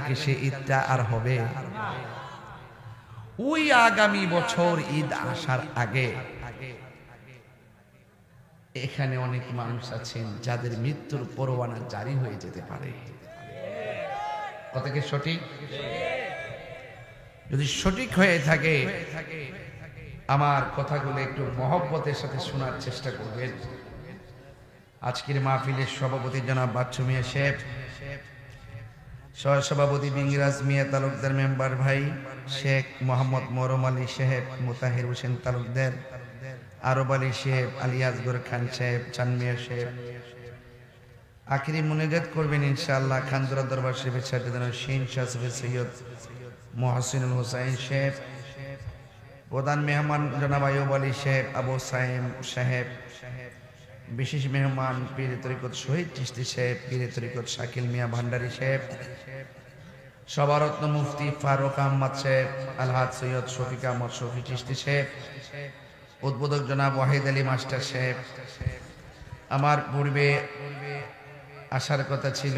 কি সে ঈদটা আর হবে? ওই আগামী বছর ঈদ আসার আগে এখানে অনেক মানুষ আছেন যাদের মৃত্যুর পরোয়ানা জারি হয়ে যেতে পারে। কথা কি সঠিক? যদি সঠিক হয়ে থাকে আমার কথাগুলো একটু মহব্বতের সাথে শোনার চেষ্টা করবেন। আজকের মাহফিলের সভাপতি জনাব বাচ্চু মিয়া সাহেব, সহসভাপতি বিংরাজ মিয়া তালুকদার, মেম্বার ভাই শেখ মোহাম্মদ মরম আলী সাহেব, মুতাহির হোসেন তালুকদার, আরব আলী সাহেব, আলী আসগর খান সাহেব, চান মিয়া সাহেব, আখিরি মুনাজাত করবেন ইনশাআল্লাহ খানদুরা দরবার শরীফের সাজ্জাদান শিন শাহ সৈয়দ মহসিনুল হোসাইন সাহেব, প্রধান মেহমান জনাব আইয়ুব আলী সাহেব, আবু সাইম সাহেব, বিশেষ মেহমান পীর তরিকত শহীদ চিশতি সাহেব, পীর তরিকত শাকিল মিয়া ভান্ডারী সাহেব, সভারত্ন মুফতি ফারুক আহমদ সাহেব, আলহাজ সৈয়দ শফিক আহমদ শফি চিশতি সাহেব, উদ্বোধক জনাব ওয়াহিদ আলী মাস্টার সাহেব। আমার পূর্বে আসার কথা ছিল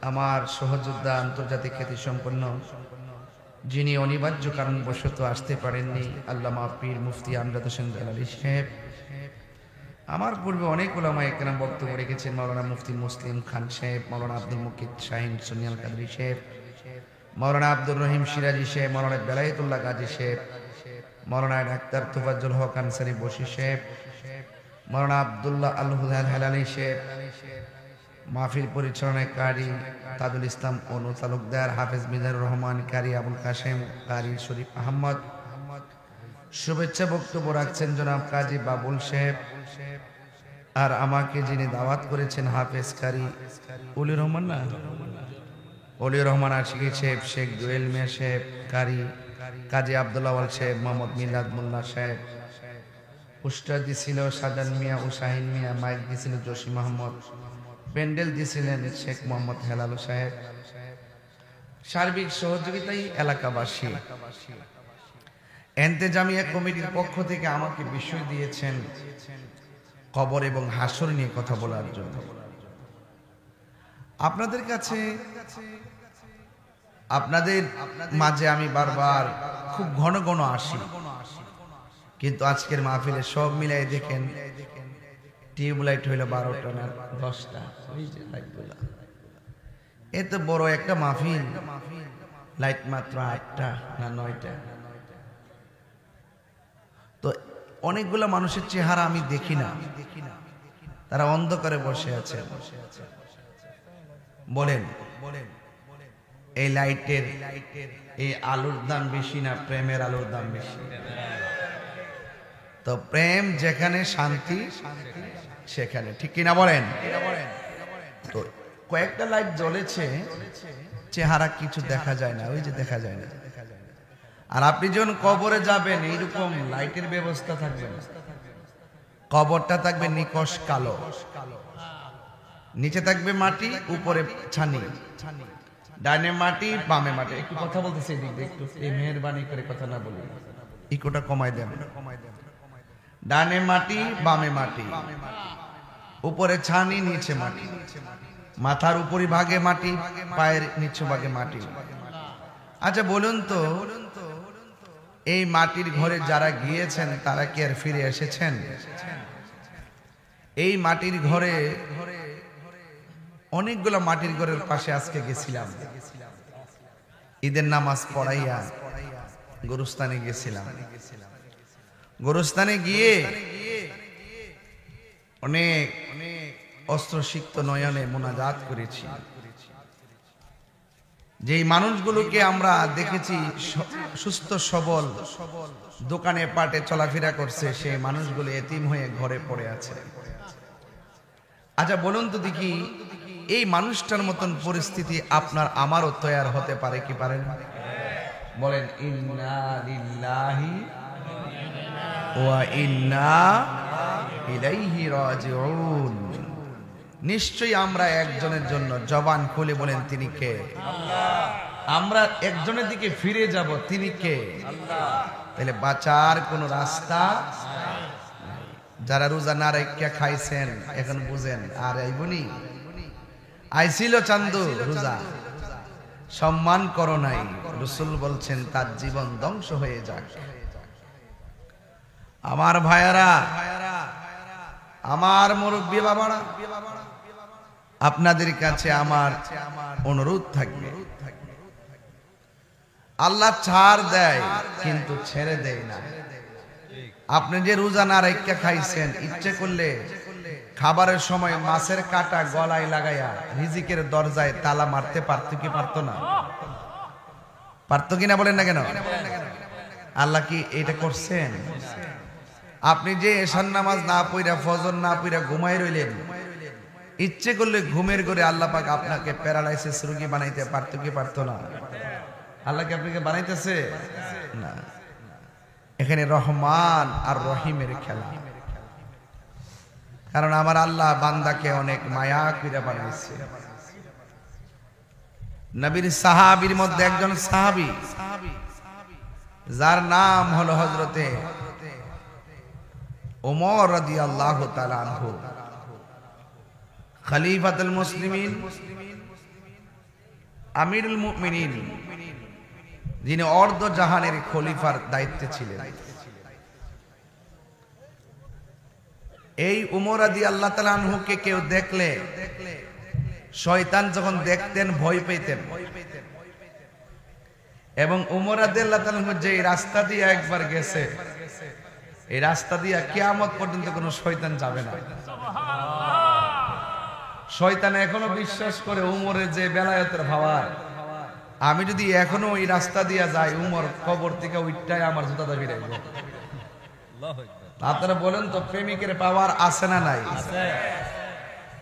আমার সহযোদ্ধা, আন্তর্জাতিক খ্যাতি সম্পন্ন, যিনি অনিবার্য কারণবশত আসতে পারেননি, আল্লামা পীর মুফতি আমজাদ হোসেন জালালী সাহেব। আমার পূর্বে অনেক উলামায়ে কেরাম বক্তব্য রেখেছেন, মাওলানা মুফতি মুসলিম খান সাহেব, মাওলানা আব্দুল মুকিত শাহিন সুনিয়াল কাদরী সাহেব, মাওলানা আব্দুর রহিম সিরাজি সাহেব, মাওলানা বেলায়েতুল্লাহ গাজী সাহেব, মাওলানা ডাক্তার তোফাজ্জল হক আনসারী বশির সাহেব, মাওলানা আব্দুল্লাহ আল হুদাল হালালি সাহেব, মাহফিল পরিচালনায় কারি তাজুল ইসলাম অনু তালুকদার, হাফেজ মিজানুর রহমান কারি, আবুল কাশেম কারি, শরীফ আহমদ। শুভেচ্ছা বক্তব্য রাখছেন জনাব কাজী বাবুল সাহেব। আর আমাকে যিনি দাওয়াত করেছেন হাফেজ কারি অলিউর রহমান, না অলিউর রহমান আশিকি সাহেব, শেখ জুয়েল মিয়া সাহেব কারি, কাজী আব্দুল্লাহ ওয়াল সাহেব, মোহাম্মদ মিলাদ মোল্লা সাহেব। পোস্টার দিছিল সাজান মিয়া ও শাহিন মিয়া, মাইক দিছিল জসিম আহমদ, প্যান্ডেল দিছিলেন শেখ মোহাম্মদ হেলালু সাহেব। সার্বিক সহযোগিতায় এলাকাবাসী, এন্তেজামিয়া কমিটির পক্ষ থেকে আমাকে বিষয় দিয়েছেন কবর এবং হাসর নিয়ে কথা বলার জন্য। আপনাদের কাছে, আপনাদের মাঝে আমি বারবার খুব ঘন ঘন আসি, কিন্তু আজকের মাহফিলে সব মিলাই দেখেন টিউবলাইট হইল 12টা না 10টা, এত বড় একটা মাহফিল, লাইট মাত্র 8টা না 9টা। তো অনেকগুলো মানুষের চেহারা আমি দেখি না, তারা অন্ধকারে বসে আছে। বলেন এই লাইটের, এই আলোর দাম বেশি না প্রেমের আলোর দাম বেশি? তো প্রেম যেখানে, শান্তি সেখানে, ঠিক কিনা বলেন? তো কয়েকটা লাইট জ্বলেছে, চেহারা কিছু দেখা যায় না, ওই যে দেখা যায় না। আর আপনি যখন কবরে যাবেন এইরকম লাইটের ব্যবস্থা থাকবে না, কবরটা থাকবে নিকশ কালো, নিচে থাকবে মাটি, উপরে ছানি, ডানে মাটি বামে মাটি। একটু কথা বলতেছে এদিক দিয়ে, একটু এই মেহেরবানি করে কথা না বলি, ইকোটা কমাই দেন। ডানে মাটি বামে মাটি, উপরে ছানি নিচে মাটি, মাথার উপরি ভাগে মাটি, পায়ের নিচু ভাগে মাটি। আচ্ছা বলুন তো, এই মাটির ঘরে যারা গিয়েছেন তারা কি আর ফিরে এসেছেন? এই মাটির ঘরে, অনেকগুলো মাটির ঘরের পাশে আজকে গেছিলাম, ঈদের নামাজ পড়াইয়া গোরস্থানে গেছিলাম। গোরস্থানে গিয়ে অনেক অস্ত্রসিক্ত নয়নে মোনাজাত করেছি। যেই মানুষগুলোকে আমরা দেখেছি সুস্থ সবল, দোকানে পাটে চলাফেরা করছে, সেই মানুষগুলো এতিম হয়ে ঘরে পড়ে আছে। আচ্ছা বলুন তো দেখি, এই মানুষটার মতন পরিস্থিতি আপনার আমারও তৈরি হতে পারে কি পারে না? বলেন ইন্না লিল্লাহি ওয়া ইন্না ইলাইহি রাজিউন। নিশ্চয়ই আমরা একজনের জন্য, জবান খুলে বলেন তিনি কে? আল্লাহ। আমরা একজনের দিকে ফিরে যাব, তিনি কে? আল্লাহ। তাহলে বাঁচার কোনো রাস্তা নাই। যারা রোজা না রেখে খাইছেন এখন বুঝেন, আর আইবনি, আইছিল চান্দু রোজা, সম্মান করো নাই, রাসূল বলছেন তার জীবন ধ্বংস হয়ে যাক। আমার ভাইয়ারা, আমার মুরব্বী বাবারা, আপনাদের কাছে আমার অনুরোধ থাকবে, আল্লাহ ছাড় দেয় কিন্তু ছেড়ে দেয় না। আপনি যে রোজা না রাইখা খাইছেন, ইচ্ছে করলে খাবারের সময় মাছের কাঁটা গলায় লাগাইয়া রিজিকের দরজায় তালা মারতে পারতো কি পারতো না? পারতো কিনা বলেন না কেন? আল্লাহ কি এটা করছেন? আপনি যে এশার নামাজ না পড়া, ফজর না পড়া ঘুমাই রইলেন, ইচ্ছে করলে ঘুমের ঘরে আল্লাহ পাক আপনাকে প্যারালাইসিস রোগী বানাইতে পারতো কি পারতো না? আল্লাহ কি আপনাকে বানাইতেছে না? এখানে রহমান আর রহিমের খেলা। কারণ আমার আল্লাহ বান্দাকে অনেক মায়া কইরা বানাইছে। নবীর সাহাবীর মধ্যে একজন সাহাবী, যার নাম হলো হযরতে ওমর রাদিয়াল্লাহু তাআলা আনহু, খলিফাতুল মুসলিমিন, আমিরুল মুমিনিন, যিনি অর্ধ জাহানের খলিফার দায়িত্বে ছিলেন। এই উমর রাদিয়াল্লাহু তাআলা আনহুকে কেউ দেখলে, শয়তান যখন দেখতেন ভয় পেতেন। এবং উমর রাদিয়াল্লাহু তাআলা আনহু যে রাস্তা দিয়ে একবার গেছে, এই রাস্তা দিয়ে কিয়ামত পর্যন্ত কোনো শয়তান যাবে না। শয়তান এখনো বিশ্বাস করে উমরের যে বেলায়েতের ভাওয়ার, আমি যদি এখনো এই রাস্তা দিয়ে যাই, উমর কবর থেকে উঠটাই আমার জুতা দাবি রাখবো। আপনারা বলেন তো, প্রেমিকের পাওয়ার আছে না নাই?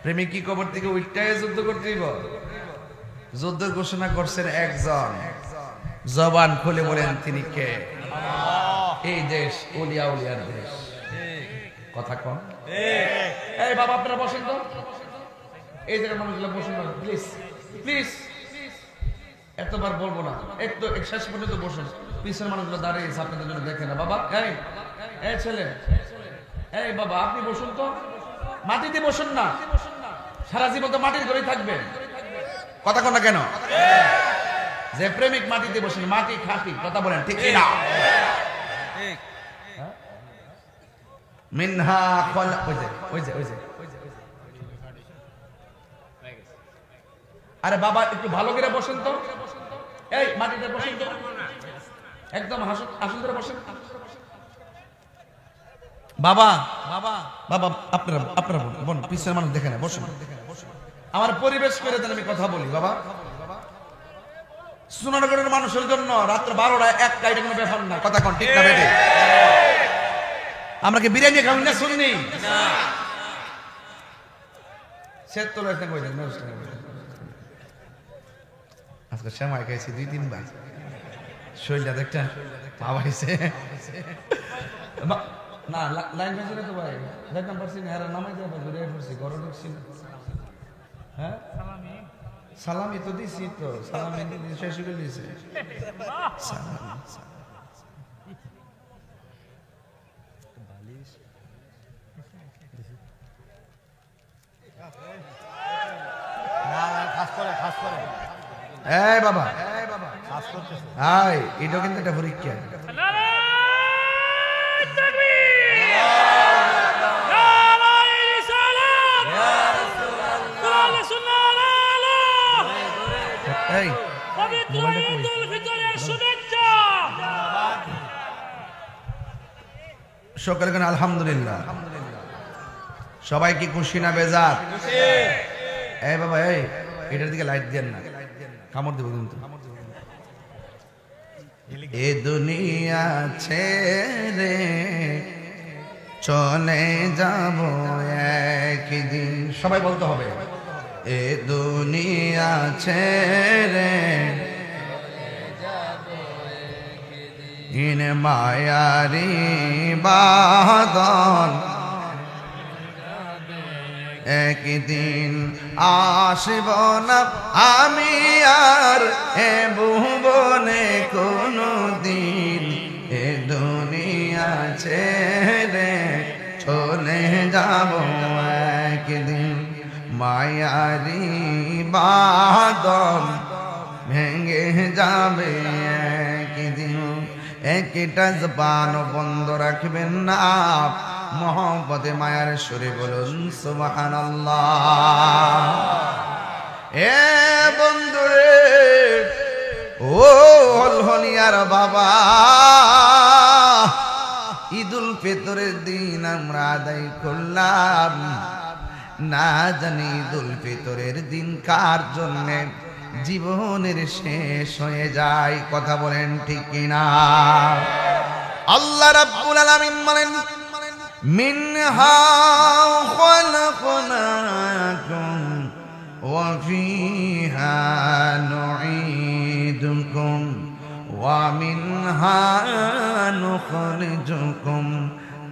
প্রেমিক কি কবর থেকে উঠটাই যুদ্ধ করতে দিব? যুদ্ধ ঘোষণা করছেন একজন, জবান খুলে বলেন তিনি কে? এই দেশ ওলিয়া উলিয়ার দেশ। কথা কম। এই বাবা আপনারা বসেন তো, এই জায়গার মানুষগুলো বসুন না প্লিজ, প্লিজ। এতবার বলবো না, একটু শেষ পর্যন্ত বসুন। পিছনের মানুষগুলো দাঁড়িয়ে আপনাদের জন্য দেখে না। বাবা, এই ছেলে, এই বাবা আপনি বসুন তো, মাটিতে বসুন না, সারা জীবন তো মাটির ঘরেই থাকবেন। কথা কন না কেন? যে প্রেমিক মাটিতে বসেন, মাটি খাঁটি। কথা বলেন ঠিক না? মিনহা খলা, ওই যে আরে বাবা একটু ভালো করে বসেন তো, এই মাটিতে বসেন তো, একদম আসন ধরে বসেন। বাবা বাবা বাবা আপনারা বলুন, পিছনের মানুষ দেখে না, বসুন। আমার পরিবেশ করে দেন, আমি কথা বলি। বাবা, সোনারগড়ের মানুষের জন্য রাত্র 12টায় 1টা এটা কোনো ব্যাপার না। কথা কোন ঠিক না বেটে? আমরা কি বিরিয়ানি খাবো না? শুননি না, সেট তো লেখা কই দেন। আজকে সময় খাইছি 2-3 বার, শরীরটা দেখটা পাওয়াইছে না। লাইন পাইছে না তো ভাই, দেখতাম পারছি না, এরা নামাই দেওয়া ঘুরে পড়ছি, গরম ঢুকছি না। হ্যাঁ সালামি তো দিছি, তো সালামি শেষ করে দিয়েছে। এই বাবা, এটা কিন্তু একটা পরীক্ষা। সকলে কেন আলহামদুলিল্লাহ। সবাই কি খুশি না বেজার? এই বাবা, এই এটার দিকে লাইট দেন না, কামড় দেবো কিন্তু। এ দুনিয়া ছেড়ে চলে যাব একদিন, সবাই বলতে হবে। এ দুনিয়া ছেড়ে ইন মায়ারি বাদন, একদিন আসব না আমি আর এ ভুবনে কোনো দিন। এ দুনিয়া ছেড়ে চলে যাব একদিন মায়ারি বাদন, ভেঙে যাবে একদিন। একটা জবান বন্ধ রাখবেন না, মহব্বতে মায়ার সুরে বলুন সুবহানাল্লাহ। এ বন্ধুরে, ও হলহলিয়ার বাবা, ঈদুল ফিতরের দিন আমরা আদায় করলাম, না জানি ঈদুল ফিতরের দিন কার জন্যে জীবনের শেষ হয়ে যায়। কথা বলেন ঠিক কিনা? আল্লাহ রাব্বুল আলামিন বলেন, মিনহা খালাকনাকুম ওয়া ফিহা নুঈদুকুম ওয়া মিনহা নুখরিজুকুম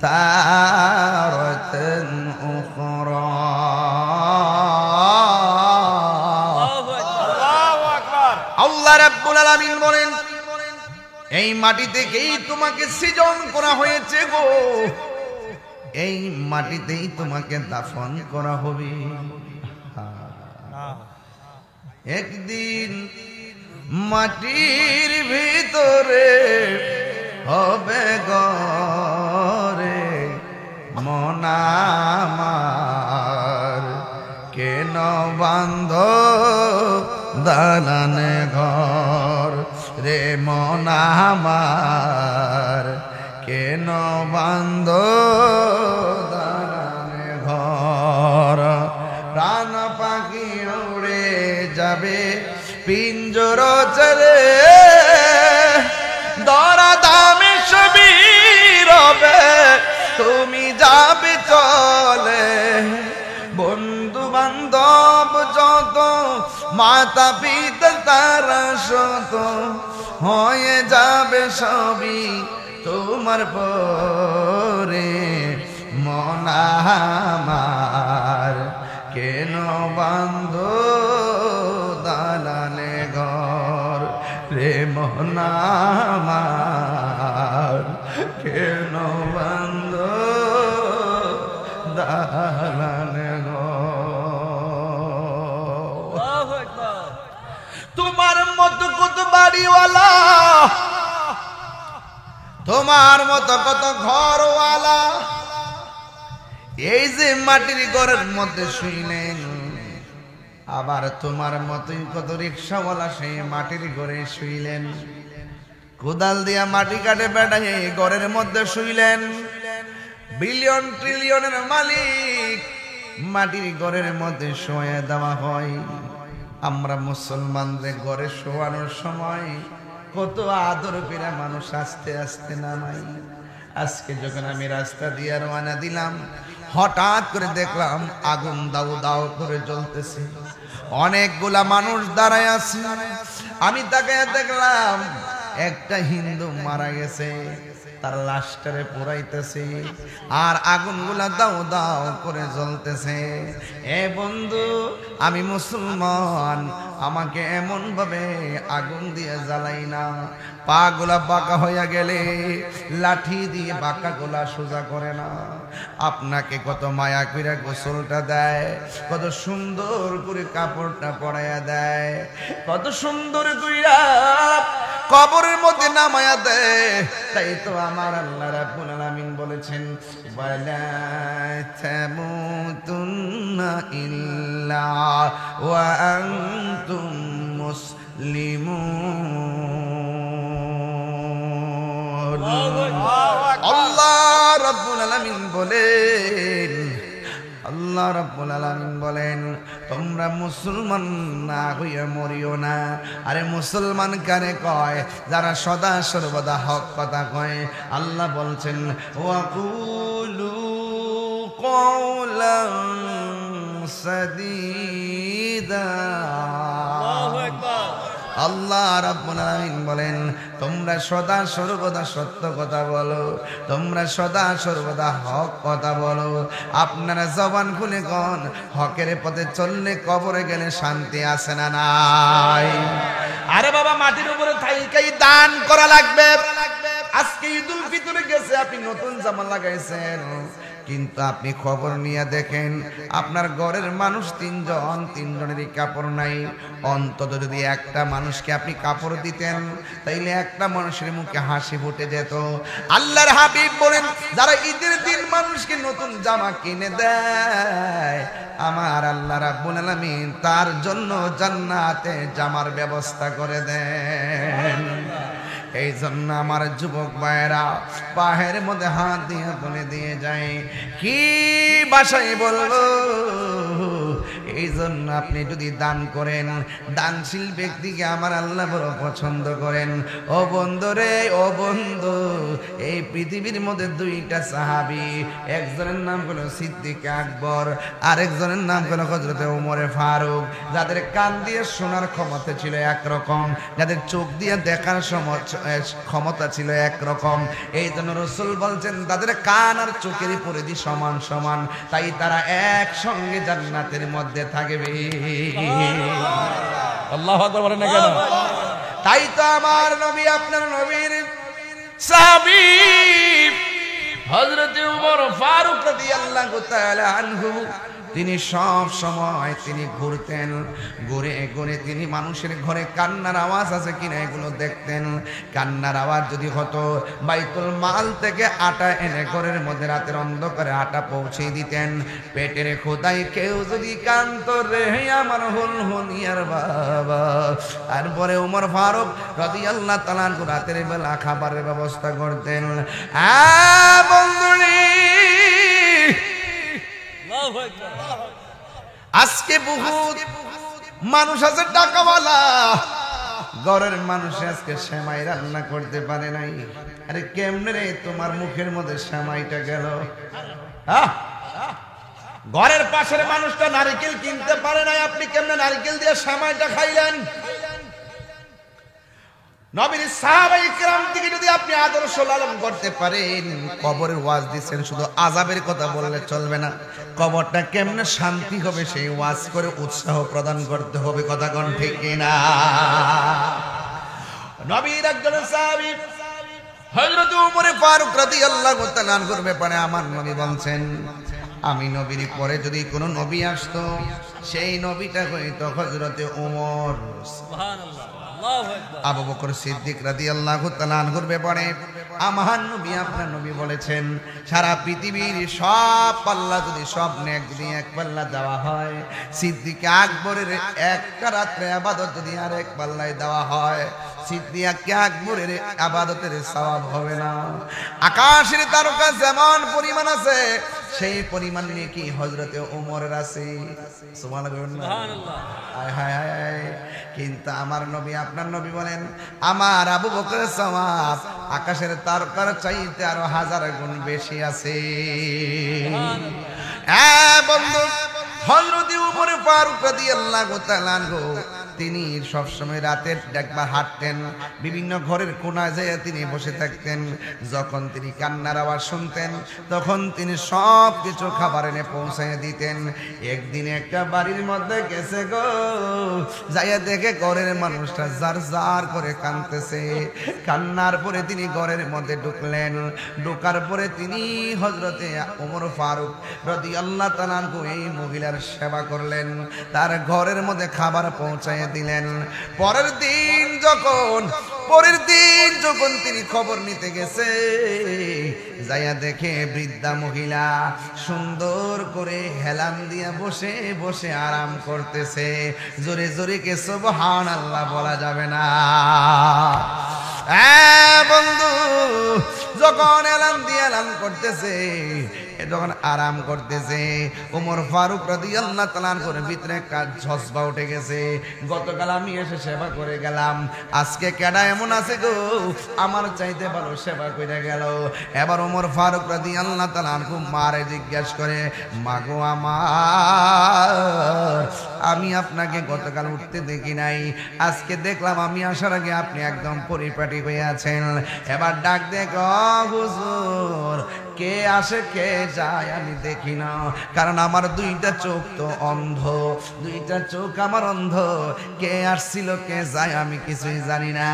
তারাতান উখরা। আল্লাহ রাব্বুল আলামিন বলেন, এই মাটি থেকেই তোমাকে সৃজন করা হয়েছে গো, এই মাটিতেই তোমাকে দাফন করা হবে। একদিন মাটির ভিতরে হবে ঘরে মন আমার, কেন বান্ধ দালানে ঘর রে মন আমার, কেন বান্ধ দালানে ঘর। প্রাণ পাখি উড়ে যাবে পিঞ্জর চলে, দরা দামে সবই রবে তুমি যাবে চলে। বন্ধু বান্ধব যত, মাতা পিতা তারা শত, হয়ে যাবে সবই তোমার পরে মন আমার, কেন বান্ধ দালানে ঘর রে মন আমার, কেন বান্ধ দালানে ঘর। তোমার মতো কত বাড়িওয়ালা, তোমার মতো কত ঘরওয়ালা, এই যে মাটির ঘরের মধ্যে শুইলেন, আবার তোমার মতোই কত রিক্সাওয়ালা সেই মাটির ঘরে শুইলেন, কোদাল দিয়া মাটি কাটে বেড়ায় এই ঘরের মধ্যে শুইলেন। বিলিয়ন ট্রিলিয়নের মালিক মাটির ঘরের মধ্যে শোয়া দেওয়া হয়। আমরা মুসলমানদের ঘরে শোয়ানোর সময় কত আদর করে মানুষ আস্তে আস্তে নামাই। আজকে যখন আমি রাস্তা দিয়ে রওনা দিলাম, হঠাৎ করে দেখলাম আগুন দাউ দাউ করে জ্বলতেছে, অনেকগুলা মানুষ দাঁড়ায় আছে। আমি তাকে দেখলাম একটা হিন্দু মারা গেছে, তার লাশটারে পোড়াইতেছে, আর আগুনগুলা দাও দাও করে জ্বলতেছে। এ বন্ধু, আমি মুসলমান, আমাকে এমন ভাবে আগুন দিয়ে জ্বালাই না। পা গুলা বাঁকা হইয়া গেলে লাঠি দিয়ে বাঁকা গোলা সোজা করে না। আপনাকে কত মায়া কইরা গোসলটা দেয়, কত সুন্দর করে কাপড়টা পরাইয়া দেয়, কত সুন্দর কইরা কবরের মধ্যে নামায়া দেয়। তাই তো আমার আল্লাহ রাব্বুল আলামিন বলেছেন, ওয়ালা তামুতুন্না ইল্লা ওয়া আনতুম মুসলিমুন। আল্লাহ রাব্বুল আলামিন বলেন, আল্লাহ রাব্বুল আলামিন বলেন, তোমরা মুসলমান না হইয়া মরিও না। আরে মুসলমান কারে কয়? যারা সদা সর্বদা হক কথা কয়। আল্লাহ বলছেন, ওয়াকুলু কওলান সাদীদা। আল্লাহু আকবার। আল্লাহ রাব্বুল আলামিন বলেন, তোমরা সদা সর্বদা সত্য কথা বলো, তোমরা সদা সর্বদা হক কথা বলো। আপনারা জবান খুলে কোন হকের পথে চললে কবরে গেলে শান্তি আছে না নাই? আরে বাবা, মাটির উপরে থাইকাই দান করা লাগবে। আজকে ঈদুল ফিতরে গেছে, আপনি নতুন জামা লাগাইছেন, কিন্তু আপনি খবর নিয়ে দেখেন আপনার ঘরের মানুষ তিনজনেরই কাপড় নাই। অন্তত যদি একটা মানুষকে আপনি কাপড় দিতেন তাইলে একটা মানুষের মুখে হাসি ফুটে যেত। আল্লাহর হাবিব বলেন, যারা ঈদের দিন মানুষকে নতুন জামা কিনে দেয় আমার আল্লাহ রাব্বুল আলামিন তার জন্য জান্নাতে জামার ব্যবস্থা করে দেন। এই জন্য আমার যুবক ভাইয়েরা পায়ের মধ্যে হাত দিয়ে বলে দিয়ে যায়, কি ভাষায় বলবো? এই জন্য আপনি যদি দান করেন, দানশীল ব্যক্তিকে আমার আল্লাহ বড় পছন্দ করেন। ও বন্ধু রে, ও বন্ধু, এই পৃথিবীর মধ্যে দুইটা সাহাবী, একজনের নাম হলো সিদ্দিক আকবর, আরেকজনের নাম হলো হযরত ওমরে ফারুক। যাদের কান দিয়ে শোনার ক্ষমতা ছিল একরকম, যাদের চোখ দিয়ে দেখার ক্ষমতা ছিল একরকম। এই জন্য রাসূল বলছেন তাদের কান আর চোখের পরিধি সমান সমান, তাই তারা একসঙ্গে জান্নাতের মধ্যে থাকবে। আল্লাহু আকবার বলেন না কেন? তাই তো আমার নবী, আপনার নবীর সাহাবী হযরত ওমর ফারুক রাদিয়াল্লাহু তাআলা আনহু, তিনি সব সময় তিনি ঘুরতেন, ঘুরে ঘুরে তিনি মানুষের ঘরে কান্নার আওয়াজ আছে কিনা এগুলো দেখতেন। কান্নার আওয়াজ যদি হতো, বাইতুল মাল থেকে আটা এনে ঘরের মধ্যে রাতের অন্ধকারে আটা পৌঁছে দিতেন। পেটের খোদাই কেউ যদি কান্ত রে আমার হুনিয়ার বাবা। তারপরে ওমর ফারুক রাদিয়াল্লাহু তাআলা রাতের বেলা খাবারের ব্যবস্থা করতেন। বন্ধুরা, আজকে বহুত মানুষ আছে টাকাওয়ালা, ঘরের মানুষ আজকে সেমাই রান্না করতে পারে নাই। আরে কেমনে রে তোমার মুখের মধ্যে সেমাইটা গেল? ঘরের পাশের মানুষটা নারকেল কিনতে পারে নাই, আপনি কেমনে নারকেল দিয়ে সেমাইটা খাইলেন? নবীর সাহাবায়ে কিরাম থেকে যদি আপনি আদর্শ লালন করতে পারেন, কবরের ওয়াজ দিচ্ছেন, শুধু আযাবের কথা বললে চলবে না, কবরটা কেমনে শান্তি হবে সেই ওয়াজ করে উৎসাহ প্রদান করতে হবে। কথা কোন ঠিক কিনা? নবীর একজন সাহাবী হযরত ওমর ফারুক রাদিয়াল্লাহু তাআলা আনহুর ব্যাপারে আমার নবী বলছেন, আমি নবীর পরে যদি কোনো নবী আসতো সেই নবীটা হইতো হযরতে ওমর। সুবহানাল্লাহ। আবু বকর সিদ্দিক রাদিয়াল্লাহু তাআলা আনহুর ব্যাপারে আমার নবী, আপনার নবী বলেছেন, সারা পৃথিবীর সব পাল্লা যদি সব নেক যদি এক পাল্লা দেওয়া হয়, সিদ্দিক আকবরের একটা রাত্রে ইবাদত যদি আর এক পাল্লায় দেওয়া হয়, সিদ্দিক আকবরের ইবাদতের সওয়াব হবে না। আকাশের তারকা যেমন পরিমাণ আছে সেই পরিমাণ নেকি হযরতে ওমরের আছে। সুবহানাল্লাহ। হায় হায় হায়। কিন্তু আমার নবী, আপনার নবী বলেন, আমার আবু বকরের সওয়াব আকাশের তারকার চাইতে আরো 1000 গুণ বেশি আছে। বন্ধু, হযরত ওমর ফারুক রাদিয়াল্লাহু তাআলা আনহু তিনি সবসময় রাতের একবার হাঁটতেন, বিভিন্ন ঘরের কোনায় যেয়ে তিনি বসে থাকতেন। যখন তিনি কান্নার আওয়াজ শুনতেন তখন তিনি সব কিছু খাবার এনে পৌঁছায় দিতেন। একদিন একটা বাড়ির মধ্যে গেছে গো, যাইয়া দেখে ঘরের মানুষটা জার জার করে কাঁদতেছে। কান্নার পরে তিনি ঘরের মধ্যে ঢুকলেন। ঢোকার পরে তিনি হযরতে ওমর ফারুক রাদিয়াল্লাহু তাআলা আনহু এই মহিলার সেবা করলেন, তার ঘরের মধ্যে খাবার পৌঁছায় দিলেন। পরের দিন যখন তিনি খবর নিতে গেছে, যাইয়া দেখে বৃদ্ধা মহিলা সুন্দর করে হেলান দিয়া বসে বসে আরাম করতেছে। জোরে জোরে কে সুবহানাল্লাহ বলা যাবে না। বন্ধু, যখন এলান দিয়ে এলান করতেছে, যখন আরাম করতেছে, ওমর ফারুক রাদিয়াল্লাহু তাআলা আনহুর ভিতরে একটা জজবা উঠে গেছে। গতকাল আমি এসে সেবা করে গেলাম, আজকে কেডা এমন আছে গো আমার চাইতে ভালো সেবা করে গেল। এবার ওমর ফারুক রাদিয়াল্লাহু তাআলা আনহু মারে জিজ্ঞেস করে, মাগো আমার, আমি আপনাকে গতকাল উঠতে দেখি নাই, আজকে দেখলাম, আমি আসার আগে আপনি একদম পরিপাটি হয়ে আছেন। এবার ডাক দেখ, হুজুর কে আসে কে যায় আমি দেখি না, কারণ আমার দুইটা চোখ তো অন্ধ, দুইটা চোখ আমার অন্ধ। কে আসছিল কে যায় আমি কিছুই জানি না।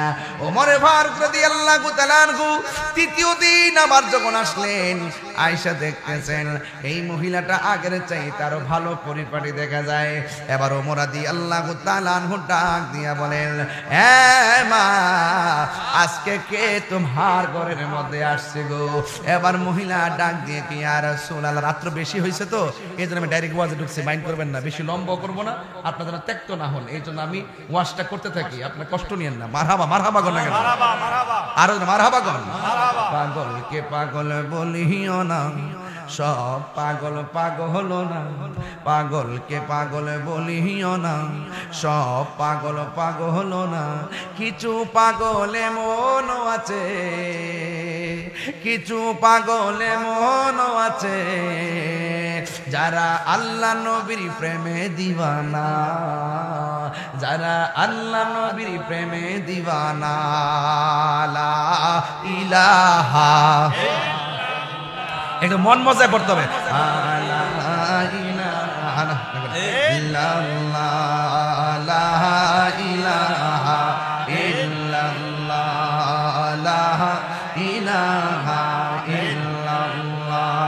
ওমর ফারুক রাদিয়াল্লাহু তাআলা আনহু তৃতীয় দিন আবার যখন আসলেন, আয়েশা দেখতেছেন এই মহিলাটা আগের চাইতে আরো ভালো পরিপাটি দেখা যায়। এবার ওমর রাদিয়াল্লাহু তাআলা আনহু ডাক দিয়া বলেন, মা আজকে কে তোমার ঘরের মধ্যে আসছে গো? এবার মহিলা ডাক দিয়ে কি আর রাসূলুল্লাহ, রাত্র বেশি হয়েছে তো এই জন্য আমি ডাইরেক্ট ওয়াজে ঢুকছি, মাইন্ড করবেন না, বেশি লম্বা করবো না, আপনাদের ত্যক্ত না হন, এই জন্য আমি ওয়াজটা করতে থাকি, আপনার কষ্ট নিয়েন না। মারহাবা মারহাবা গণ না কেন, আরো মারহাবা গণ। পাগলকে পাগল বলিও না, সব পাগল পাগল না, পাগলকে পাগল বলিও না, সব পাগল পাগল না, কিছু পাগলে মন আছে, কিছু পাগলে মন আছে, যারা আল্লাহ নবীর প্রেমে দিওয়ানা, যারা আল্লাহ নবীর প্রেমে দিওয়ানা। লা ইলাহা, একটু মন মজায় পড়তে হবে।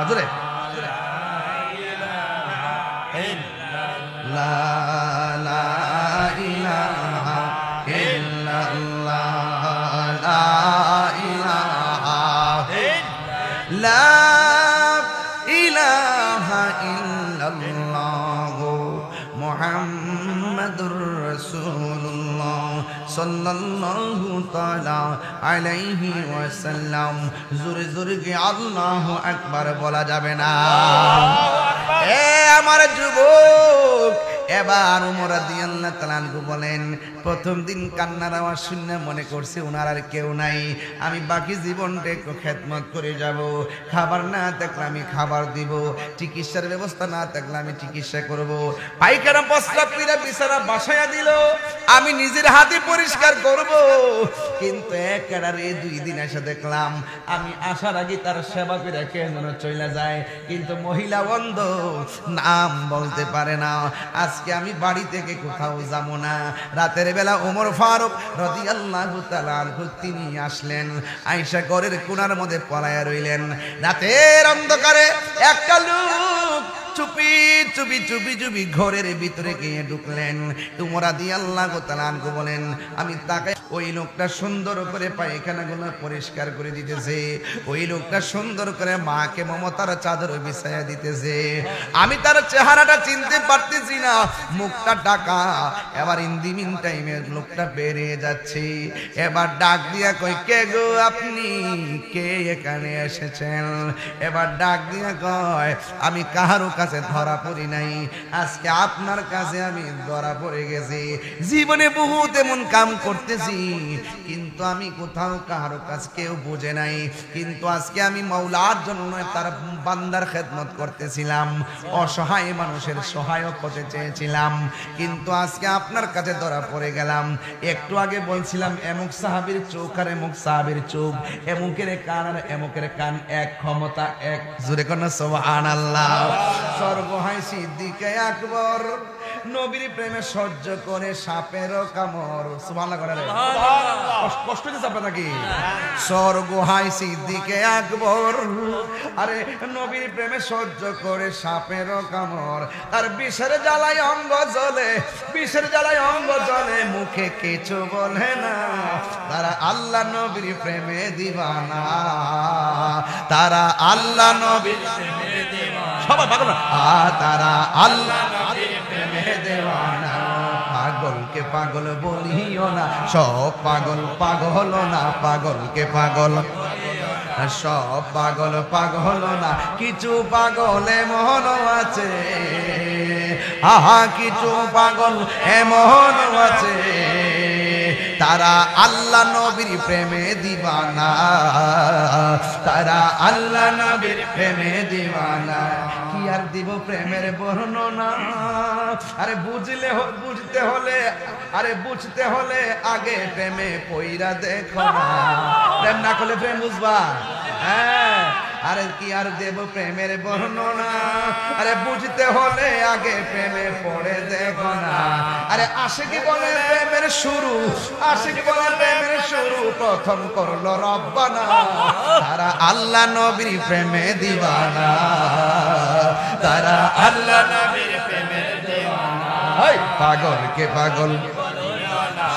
জোরে মুহাম্মাদুর রাসূলুল্লাহ সাল্লাল্লাহু তাআলা আলাইহি ওয়াসাল্লাম। জোরে জোরে কি আল্লাহু আকবার বলা যাবে না? এ আমার যুবক, এবার ওমর রাদিয়াল্লাহু তাআলা আনহু বলেন, প্রথম দিন কান্নার আওয়াজ শুনে মনে করছি ওনার আর কেউ নাই, আমি বাকি জীবনটা একটু খেদমত করে যাব, খাবার না থাকলে আমি খাবার দিব, চিকিৎসার ব্যবস্থা না থাকলে আমি চিকিৎসা করব, পায়খানা প্রস্রাব করে বিছানা বাসায়া দিল আমি নিজের হাতে পরিষ্কার করব। কিন্তু একেবারে 2 দিন এসে দেখলাম আমি আসার আগে তার সেবা করে কে যেন চলে যায়, কিন্তু মহিলা বন্ধ নাম বলতে পারে না। আজকে আমি বাড়ি থেকে কোথাও যাব না। রাতের বেলা ওমর ফারুক রাদিয়াল্লাহু তাআলা আনহু তিনি আসলেন, আয়েশা ঘরের কোণার মধ্যে পলায়া রইলেন। রাতের অন্ধকারে একটা লোক চুপি চুপি চুপি চুপি ঘরের ভিতরে গিয়ে ঢুকলেন। ওমর রাদিয়াল্লাহু তাআলা আনহু বলেন, আমি তাকে ওই লোকটা সুন্দর করে পায়খানাগুলো পরিষ্কার করে দিতেছে, ওই লোকটা সুন্দর করে মাকে মমতার চাদর বিছায়া দিতেছে, আমি তার চেহারাটা চিনতে পারতেছি না, মুখটা ঢাকা। এবার ইন দি মিন টাইমে লোকটা বেরিয়ে যাচ্ছে। এবার ডাক দিয়া কই, কে গো আপনি, কে এখানে এসেছেন? এবার ডাক দিয়া কয়, আমি কাহারো কাছে ধরা পড়ি নাই, আজকে আপনার কাছে আমি ধরা পড়ে গেছি। জীবনে বহুত এমন কাম করতেছি কিন্তু আমি কোথাও কাহারো কাছে কেউ বোঝে নাই, কিন্তু আজকে আমি মাওলার জন্য তার বান্দার খেদমত করতেছিলাম, অসহায় মানুষের সহায়ক হতে চেয়েছিলাম, কিন্তু আজকে আপনার কাছে ধরা পড়ে গেলাম। একটু আগে বলছিলাম এমুক সাহাবীর চোখ আর এমুক সাহাবীর চোখ, এমুকের কান আর এমুকের কান এক, ক্ষমতা এক। জোরে কোন সুবহানাল্লাহ। সর্বহাই সিদ্দিকে আকবর নবীর প্রেমে সহ্য করে সাপেরও কামড়। সুবহানাল্লাহ করে কষ্ট দিচ্ছে আপনার নাকি? সর্বহাই সিদ্দিকে আকবর আরে নবীর প্রেমে সহ্য করে সাপেরও কামড়, আর বিষের জ্বালায় অঙ্গ জ্বলে, বিষের জ্বালায় অঙ্গ জ্বলে, মুখে কিছু বলে না, তারা আল্লাহ নবীর প্রেমে দিওয়ানা, তারা আল্লাহ নবীর প্রেমে দিওয়ানা, সবাই পাগল, তারা আল্লাহ নবীর প্রেমে দিওয়ানা। পাগলকে পাগল বলিও না, সব পাগল পাগল না, পাগলকে পাগল সব পাগল পাগল না, কিছু পাগল এমন আছে, আহা কিছু পাগল এমন আছে, তারা আল্লাহ নবীর প্রেমে দিওয়ানা, তারা আল্লাহ নবীর প্রেমে দিওয়ানা। কি আর দিব প্রেমের বর্ণনা, আরে বুঝতে হলে, আরে বুঝতে হলে আগে প্রেমে পইরা দেখো না, প্রেম না করলে প্রেম বুঝবা? হ্যাঁ, আরে কি আর দেব প্রেমের বর্ণনা, আরে বুঝতে হলে আগে প্রেমে পড়ে দেখো না। আরে আশিকি বলে প্রেমের শুরু, আশিকি বলে প্রেমের শুরু প্রথম করলো রব্বানা। তারা আল্লাহ নবীর প্রেমে দিওয়ানা, তারা আল্লাহ নবীর প্রেমে দিওয়ানা। পাগল কে পাগল,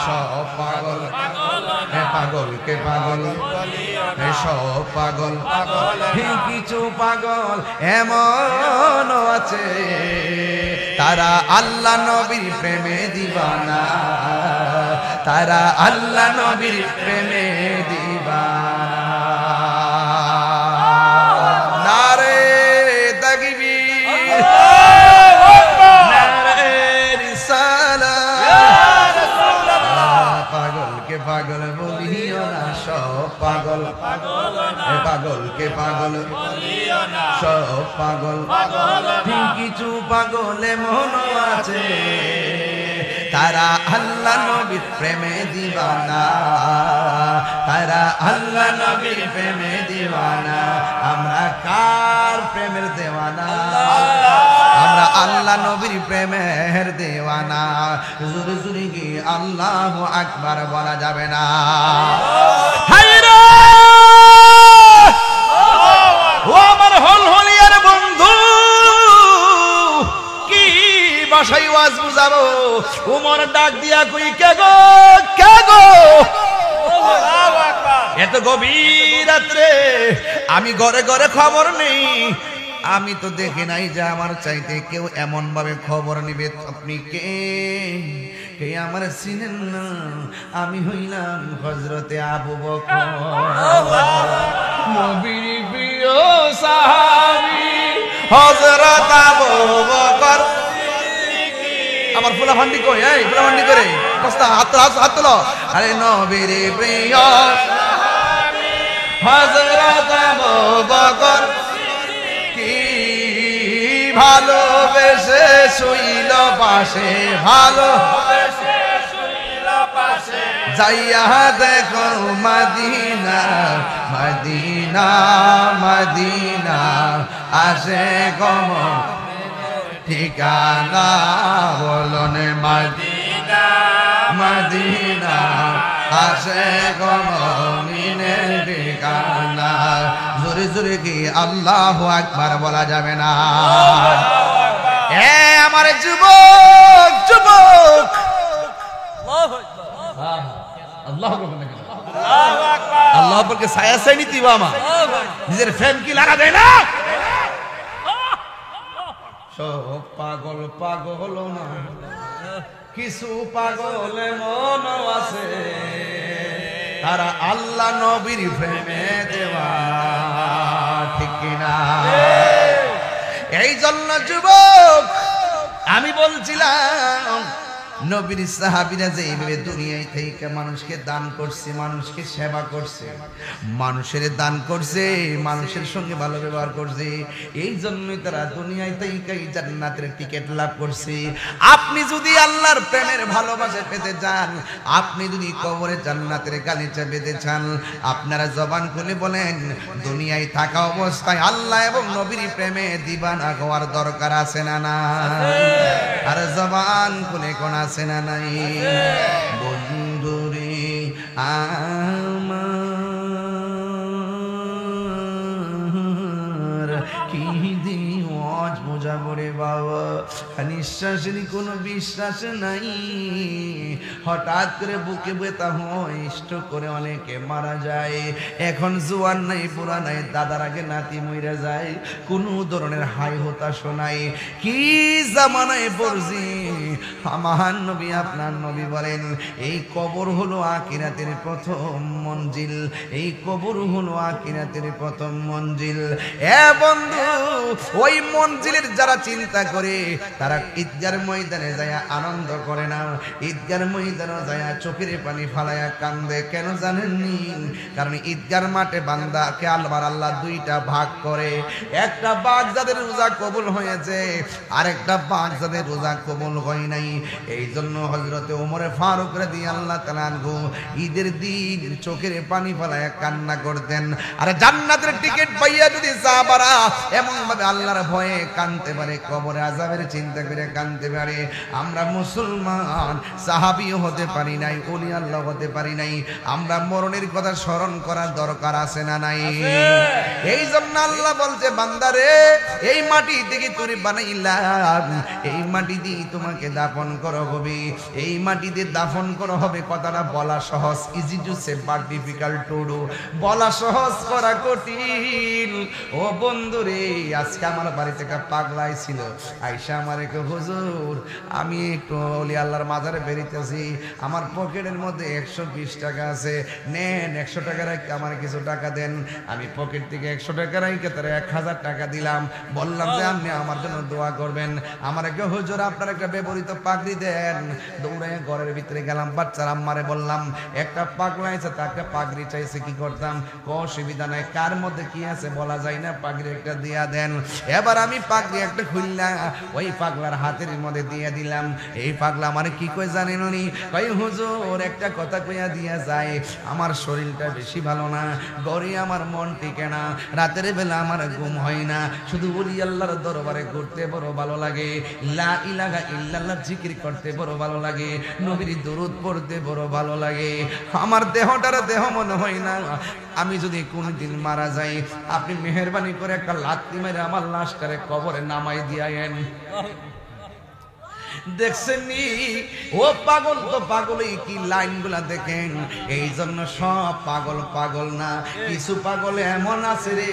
সব পাগল, পাগল কে পাগল, সব পাগল। কিছু পাগল এমন আছে তারা আল্লাহ নবীর প্রেমে দিওয়ানা, তারা আল্লাহ নবীর প্রেমে দিওয়ানা। নারে তাকবীর, নারে রিসালাত। পাগল কে পাগল বলিও না, সব পাগল, পাগল কে পাগল সব পাগল। কিছু পাগল এমন আছে তারা আল্লাহ নবীর প্রেমে দিওয়ানা, তারা আল্লাহ নবীর প্রেমে দিওয়ানা। আমরা কার প্রেমের দেওয়ানা? আমরা আল্লাহ নবীর প্রেমের দেওয়ানা। জোরে জোরে কি আল্লাহু আকবার বলা যাবে না? ও আমার হলহলিয়ার বন্ধু, কি ভাষায় ওয়াজ বুঝাবো? উমর ডাক দিয়া কই, কে গো কে গো, এত গভীর রাত্রে আমি ঘরে ঘরে খবর নেই, আমি তো দেখি নাই যে আমার চাইতে কেউ এমন ভাবে খবর নিবে। আপনি কে? কে আমার চিনেন না? আমি হইলাম হযরতে আবু বকর, নবীর প্রিয় সাহাবী হযরত আবু বকর। আমার ফুলা ফান্ডি কই? এই ফুলা ফান্ডি করে কস্তা হাত হাত তোলো। আরে নবীর প্রিয় সাহাবী হযরত আবু বকর, কি ভালোবেসে শুইল পাশে, ভালোবেসে শুইল পাশে। যাইয়া দেখো মদিনা, মদিনা মদিনা আসে গম ঠিকানা। বলুন মদিনা মদিনা আসে গমিনের ঠিকানা। জোরে জোরে কি আল্লাহু আকবার বলা যাবে না? আমার যুবক যুবক, আল্লাহ বলকে ছায়া চাই নিতে আমার নিজের ফ্যান কি লাগা দেয় না? সব পাগল পাগল না, কিছু পাগল মন আছে তারা আল্লাহ নবীর প্রেমে দেওয়া, ঠিক কিনা? এই জন্য যুবক আমি বলছিলাম, নবীর সাহাবীরা যে এইভাবে দুনিয়ায় থেকে মানুষকে দান করছে, মানুষকে সেবা করছে, মানুষের দান করছে, মানুষের সঙ্গে ভালো ব্যবহার করছে, এই জন্যই তারা দুনিয়ায় থেকে জান্নাতের টিকিট লাভ করছে। আপনি যদি আল্লাহর প্রেমের ভালোবাসা পেতে চান, আপনি যদি কবরে জান্নাতের গালিচা পেতে চান, আপনারা জবান খুলে বলেন, দুনিয়ায় থাকা অবস্থায় আল্লাহ এবং নবীর প্রেমে দিবানা হওয়ার দরকার আছে না না? আর জবান খুলে কোন আছে না নাই? বন্ধুরে আমার কি দিওয়াজ বোঝাবো রে বাবা, নিঃশ্বাসের কোনো বিশ্বাস নাই। হঠাৎ করে বুকে ব্যথা হয়, স্ট্রোক করে অনেকে মারা যায়। এখন জোয়ান নাই বুড়া নাই, দাদার আগে নাতি মইরা যায়, কোনো ধরনের হাই হতাশ নাই। কি জামানায় পড়ছি। আমার নবী আপনার নবী বলেন, এই কবর হলো আখিরাতের প্রথম মঞ্জিল, এই কবর হলো আখিরাতের প্রথম মঞ্জিল। এ বন্ধু, ওই মঞ্জিলের যারা তারা চিন্তা করে, তারা ঈদগার ময়দানে যায় আনন্দ করে না, ঈদগার ময়দানে যায় চোখের পানি ফালায়া কান্দে। কেন জানেননি? কারণ ঈদগার মাঠে বান্দাকে আল্লাহ দুইটা ভাগ করে, একটা ভাগ যাদের রোজা কবুল হয়েছে, আরেকটা ভাগ যাদের রোজা কবুল হয় নাই। এই জন্য হযরতে ওমর ফারুক রাদিয়াল্লাহু তাআলা আনহু ঈদের দিন চোখের পানি ফেলায় কান্না করতেন। আর জান্নাতের টিকিট পাইয়া যদি সাহাবারা এমন ভাবে আল্লাহর ভয়ে কাঁদতে পারে, কবরে আযাবের চিন্তা করে কাঁদতে পারে, আমরা মুসলমান সাহাবীও হতে পারি নাই, ওলি আল্লাহ হতে পারি নাই, আমরা মরণের কথা স্মরণ করার দরকার আছে না নাই? এই জন্য আল্লাহ বলছে, বান্দারে এই মাটি থেকে তোরে বানাইলাম, এই মাটি দিয়ে তোমাকে দাফন করা হবে, এই মাটিতে দাফন করা হবে। কথাটা বলা সহজ, easy to say but difficult to do. বলা সহজ, করা কঠিন। ও বন্ধুরে, আজকে আমার বাড়িতে একটা পাগলাই ছিল, আইসা আমারে কই, হুজুর আমি একটু ওলি আল্লাহর মাজারে বেরিতেছি, আমার পকেটের মধ্যে 120 টাকা আছে, নেন 100 টাকা রাখতে আমার কিছু টাকা দেন। আমি পকেট থেকে 100 টাকা রাখতে তার 1000 টাকা দিলাম, বললাম যে আপনি আমার জন্য দোয়া করবেন। আমার কেউ, হুজুর আপনার একটা ব্যবহৃত পাগড়ি দেন। দৌড়ে ঘরের ভিতরে গেলাম, বাচ্চার আম্মারে বললাম একটা পাগলা আছে, তাকে পাগড়ি চাইছে, কি করতাম? অসুবিধা নাই, কার মধ্যে কি আছে বলা যায় না, পাগড়ি একটা দিয়া দেন। এবার আমি পাগড়ি একটা খুললা ওই পাগলার হাতের মধ্যে দিয়ে দিলাম। এই পাগলা আমার কি কই জানেন উনি? কই, হুজুর একটা কথা কইয়া দিয়া যায়, আমার শরীরটা বেশি ভালো না, গড়ে আমার মন টিকে না, রাতের বেলা আমার ঘুম হয় না, শুধু ওলি আল্লাহর দরবারে ঘুরতে বড় ভালো লাগে, লা ইলাহা ইল্লাল্লাহ জিকির করতে বড় ভালো লাগে, নবীর দরুদ পড়তে বড় ভালো লাগে। আমার দেহটার দেহ মনে হয় না, আমি যদি কোনদিন মারা যাই, আপনি মেহেরবানি করে একটা লাথি মেরে আমার লাশটারে কবরে নামাই দিয়ায়েন। দেখছেননি? ও পাগল তো পাগলই, কি লাইনগুলা দেখেন। এই জন্য সব পাগল পাগল না, কিছু পাগল এমন আছে রে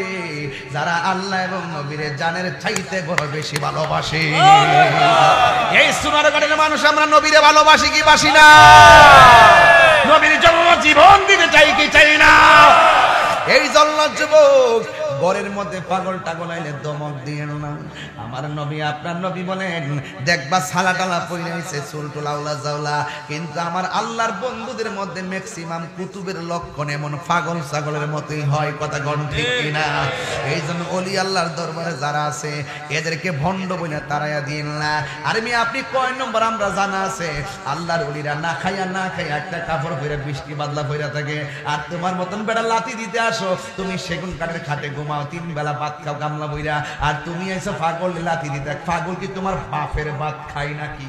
যারা আল্লাহ এবং নবীর জানের চাইতে বড় বেশি ভালোবাসে। এই সোনারগঞ্জের মানুষ আমরা নবীরে ভালোবাসি কি বাসি না? নবীর জন্য জীবন দিতে চাই কি চাই না? এই জন্য যুবক, ঘরের মধ্যে পাগল টাগল আইলে দমক দিয়েন না। আমার নবী, আপনার নবী বলেন, দেখবা সালা টালা পইরা আইছে, চুল টুলা উলা জাউলা, কিন্তু আমার আল্লাহর বন্ধুদের মধ্যে ম্যাক্সিমাম কুতুবের লক্ষণ এমন পাগল ছাগলের মতোই হয়। কথা গণ ঠিক কিনা? এই জন্য ওলি আল্লাহর দরবারে যারা আছে এদেরকে ভণ্ড বইনা তারাইয়া দিন না। আরে মেয়ে, আপনি কয় নম্বর আমরা জানা আছে, আল্লাহর ওলিরা না খাইয়া একটা কাপড় পরে বৃষ্টি বাদলা পইরা থাকে, আর তোমার মতন বেটা লাথি দিতে আসো, তুমি সেগুন কাঠের খাটে ঘুমাও, 3 বেলা ভাত খাও গামলা বইরা, আর তুমি এসে পাগল লাথি দিতে। পাগল কি তোমার বাপের ভাত খাই নাকি?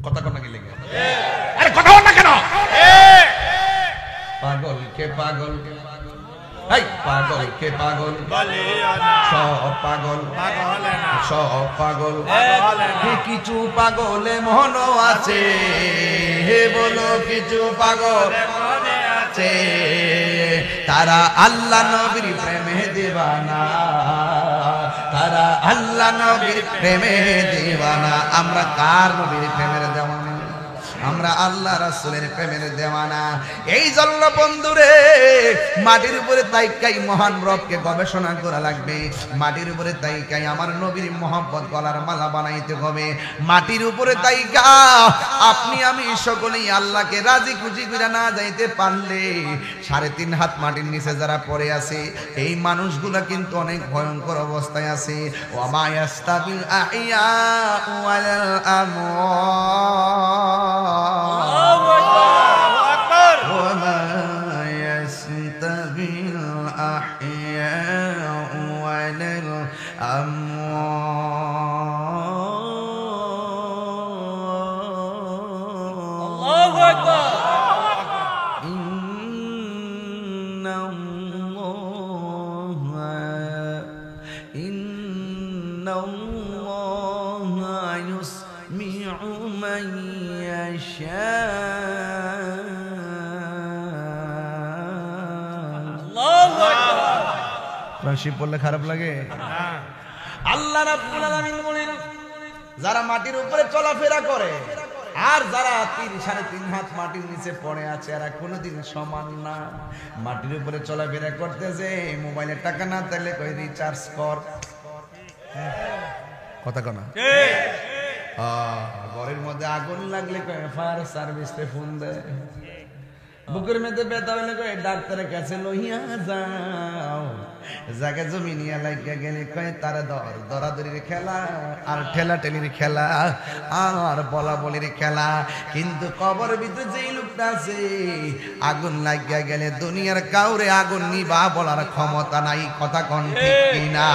কথা কন নাকি লেগে? আরে কথা বল না কেন? পাগল কে পাগল, এই পাগল কে পাগল, সব পাগল, সব পাগল, কিছু পাগলে মনও আছে, হে বলো কিছু পাগল আছে, তারা আল্লাহ নবীর প্রেমে দিওয়ানা, তারা আল্লাহ নবীর প্রেমে দিওয়ানা। আমরা কার নবীর প্রেমের দেওয়ানা? আমরা আল্লাহ রাসূলের প্রেমের দেওয়ানা। এই জন্য বন্ধুরে, মাটির উপরে তাইকাই মহান রবকে গবেষণা করা লাগবে, মাটির উপরে তাইকাই আমার নবীর মহব্বত গলার মালা বানাইতে হবে। মাটির উপরে তাইকা আপনি আমি সকলেই আল্লাহকে রাজি খুশি করে না যাইতে পারলে 3.5 হাত মাটির নিচে যারা পড়ে আছে, এই মানুষগুলা কিন্তু অনেক ভয়ঙ্কর অবস্থায় আছে। ওয়া মা ইয়াস্তাবিল আহইয়া ওয়াল আমওয়াত, আল্লাহু আকবার, ওয়া মা ইয়াস্তাবিল আহইয়া ওয়াল আমওয়াত, আল্লাহু আকবার। বললে খারাপ লাগে? আল্লাহ রাব্বুল আলামিন বলেন, যারা মাটির উপরে চলাফেরা করে আর যারা 3-3.5 হাত মাটির নিচে পড়ে আছে এরা কোনোদিন সমান না। মাটির উপরে চলাফেরা করতেছে, মোবাইলে টাকা না থাকলে কই রিচার্জ কর, কথা কনা ঘরের মধ্যে আগুন লাগলে কই ফায়ার সার্ভিসে ফোন দেয়, বুকের মধ্যে ব্যথা হইলে কই ডাক্তারের কাছে লইয়া যাও, জায়গা জমি নিয়ে লাগিয়া গেলে কয় তারা দরাদরির খেলা আর ঠেলাঠেলির খেলা আর বলা বলির খেলা। কিন্তু কবর ভিতরে যেই লোকটা আছে আগুন লাগিয়া গেলে দুনিয়ার কাউরে আগুন নিবা বলার ক্ষমতা নাই, কথা কোন ঠিক কিনা?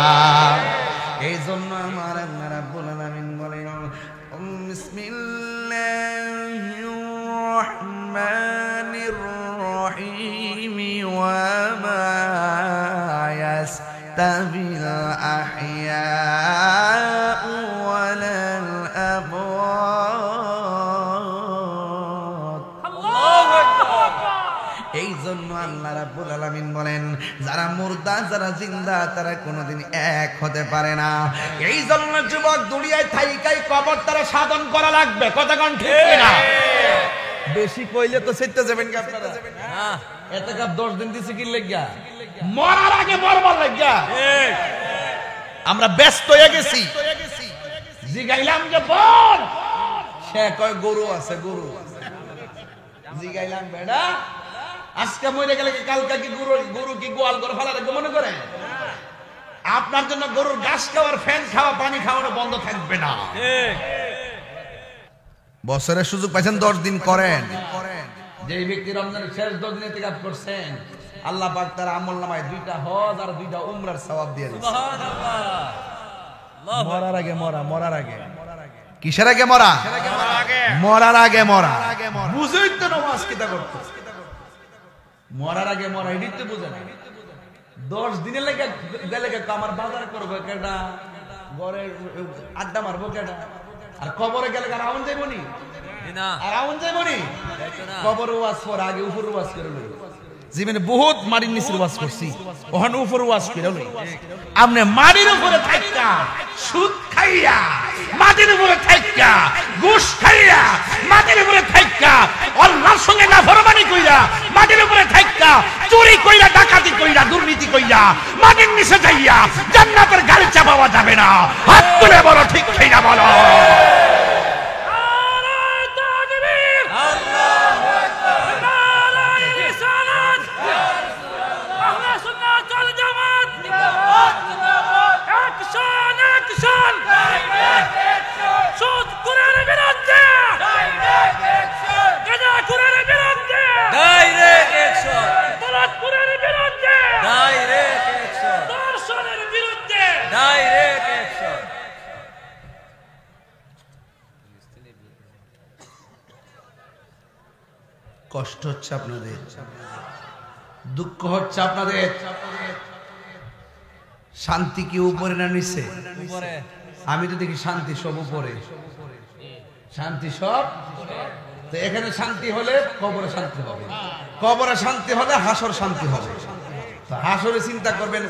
এই জন্য আমার আল্লাহ রাব্বুল আলামিন বলেন বিসমিল্লাহির রহমানির রহিম ওয়া মা ইয়াস্তাবিল আহইয়াউ ওয়ালাল আমওয়াত। আল্লাহু আকবার। এই জন্য আল্লাহ রাব্বুল আলামিন বলেন যারা মুর্দা যারা জিন্দা তারা কোনোদিন এক হতে পারে না। এই জন্য যুবক দুনিয়ায় থাইকাই কবর তারা সাধন করা লাগবে, কথা কোন ঠিক কিনা? বেশি কইলে তো সেটা যাবেন কি আপনারা? হ্যাঁ, এতে কাপ 10 দিন দিছি কি লাগিয়া? মরার আগে মরবার লাগিয়া। ঠিক, আমরা ব্যস্ত হয়ে গেছি। জিগাইলাম যে বল, সে কয় গরু আছে, গরু জিগাইলাম বেডা আজকে মরে গেলে কি কালকে কি গরু কি গোয়াল করে ফেলা রাখবো মনে করেন? আপনার জন্য গরুর ঘাস খাওয়ার ফ্যান খাওয়া পানি খাওয়ানো বন্ধ থাকবে না। বছরের সুযোগ পাইছেন 10 দিন করেন। যে ব্যক্তি রমজানের শেষ 10 দিনে ইতিকাফ করছেন আল্লাহ পাক তার আমলনামায় 2টা হজ আর 2টা উমরার সওয়াব দিয়ে দিয়েছেন। সুবহানাল্লাহ। মরার আগে মরা, মরার আগে কিসের আগে মরা? মরার আগে মরা। বুঝেই তো নামাজ কিতা করতে, মরার আগে মরা এটাই তো বুঝে না। 10 দিনের লেগে গেলে আমার বাজার করবো কেডা, ঘরে আড্ডা মারবো কেডা, আর কবরে গেলে আর আউন যাইব নি না, আর আউন যাইব নি কবরে ওয়াজ করে আগে উপরে ওয়াজ করে লই। জীবনে বহুত মাটির নিচে ওয়াজ করছি, ওখানে উপরে ওয়াজ করে লই। আপনি মাটির উপরে থাইকা সুদ খাইয়া, মাটির উপরে থাইকা ঘুষ খাইয়া, মাটির উপরে থাইকা আল্লাহর সঙ্গে নাফরমানি কইরা, মাটির উপরে থাইকা চুরি কইরা, ডাকাতি কইরা, দুর্নীতি কইরা মাটির নিচে যাইয়া জান্নাতের গাড়ি চাপাওয়া যাবে না। হাত তুলে বলো ঠিক কিনা বলো। কষ্ট হচ্ছে আপনাদের, দুঃখ হচ্ছে আপনাদের, শান্তি কি উপরে না নিচে? আমি তো দেখি শান্তি সব উপরে, শান্তি সব। তো এখানে শান্তি হলে কবরে শান্তি হবে, কবরে শান্তি হলে হাসর শান্তি হবে। তো হাসরে চিন্তা করবেন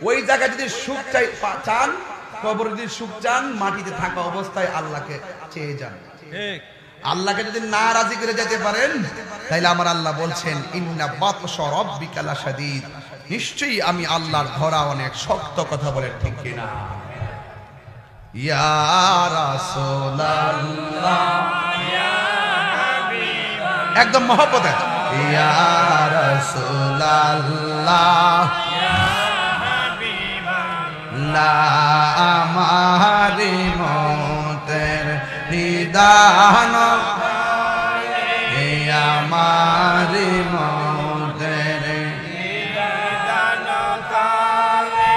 ওই জায়গায় যদি সুখ চান, কবরে যদি সুখ চান, মাটিতে থাকা অবস্থায় আল্লাহকে চেয়ে যান। ঠিক, আল্লাহকে যদি না রাজি করে যেতে পারেন তাইলে আমার আল্লাহ বলছেন ইন্না বাতশা রাব্বিকা লাশাদীদ, নিশ্চয়ই আমি আল্লাহর ধরা অনেক শক্ত, কথা বলে ঠিক কিনা? ইয়া রাসূলুল্লাহ ইয়া হাবিবাল্লাহ, একদম মহব্বতে ইয়া রাসূলুল্লাহ ইয়া হাবিবাল্লাহ, আমারি মতের নিদান আমারি মতের নিদান কালে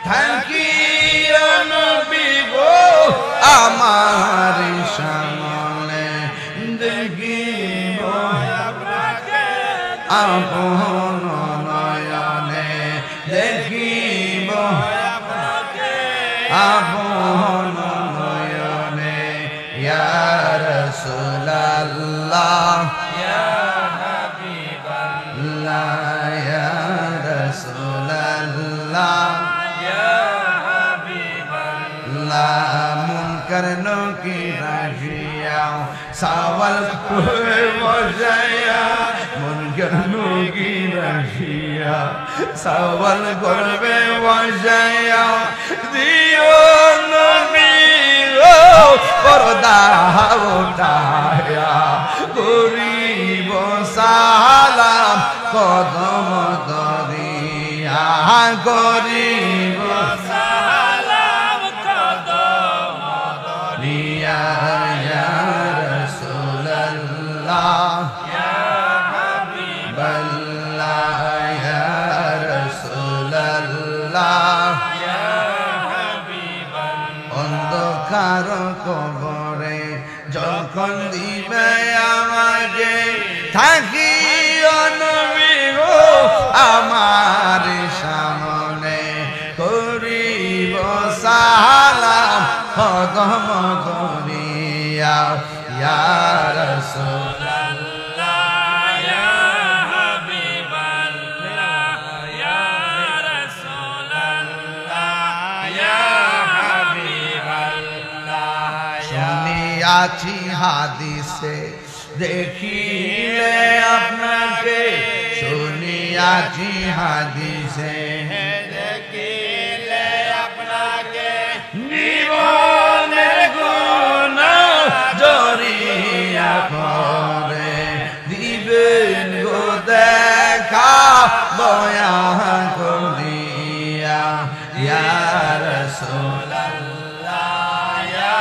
থাকিও নবী গো আমারি সামনে, দেখিব আপনাকে আপন নয়নে, দেখিব আপনাকে আপন নয়নে। ইয়া রাসূলুল্লাহ ইয়া হাবিবাল্লাহ, ইয়া রাসূলুল্লাহ ইয়া হাবিবাল্লাহ, মুনকার নকির রাখিয়াও বসাইয়া মন কেন কি রাশিয়া সওয়াল করবে বসাইয়া দিও নবী ও পর্দা উঠায়া করিব সালাম কদম দরিয়া করিব সালাম কদম দরিয়া ইয়া রাসূলুল্লাহ ইয়া হাবিবাল্লাহ ইয়া রাসূলুল্লাহ ইয়া হাবিবাল্লাহ অন্ধকার কবরে যখন দিবে আমাকে থাকি নবী গো আমার সামনে করিব সালাম কদম দরিয়া ইয়া রাসূলুল্লাহ ইয়া হাবিবাল্লাহ ইয়া রাসূলুল্লাহ ইয়া হাবিবাল্লাহ শুনিয়াছি হাদিসে দেখিলে আপনাকে শুনিয়াছি হাদিসে দেখিলে আপনাকে জীবনের গুনাহ জড়িয়া করে দিবেন গো দেখা দয়া করিয়া ইয়া রাসূলুল্লাহ ইয়া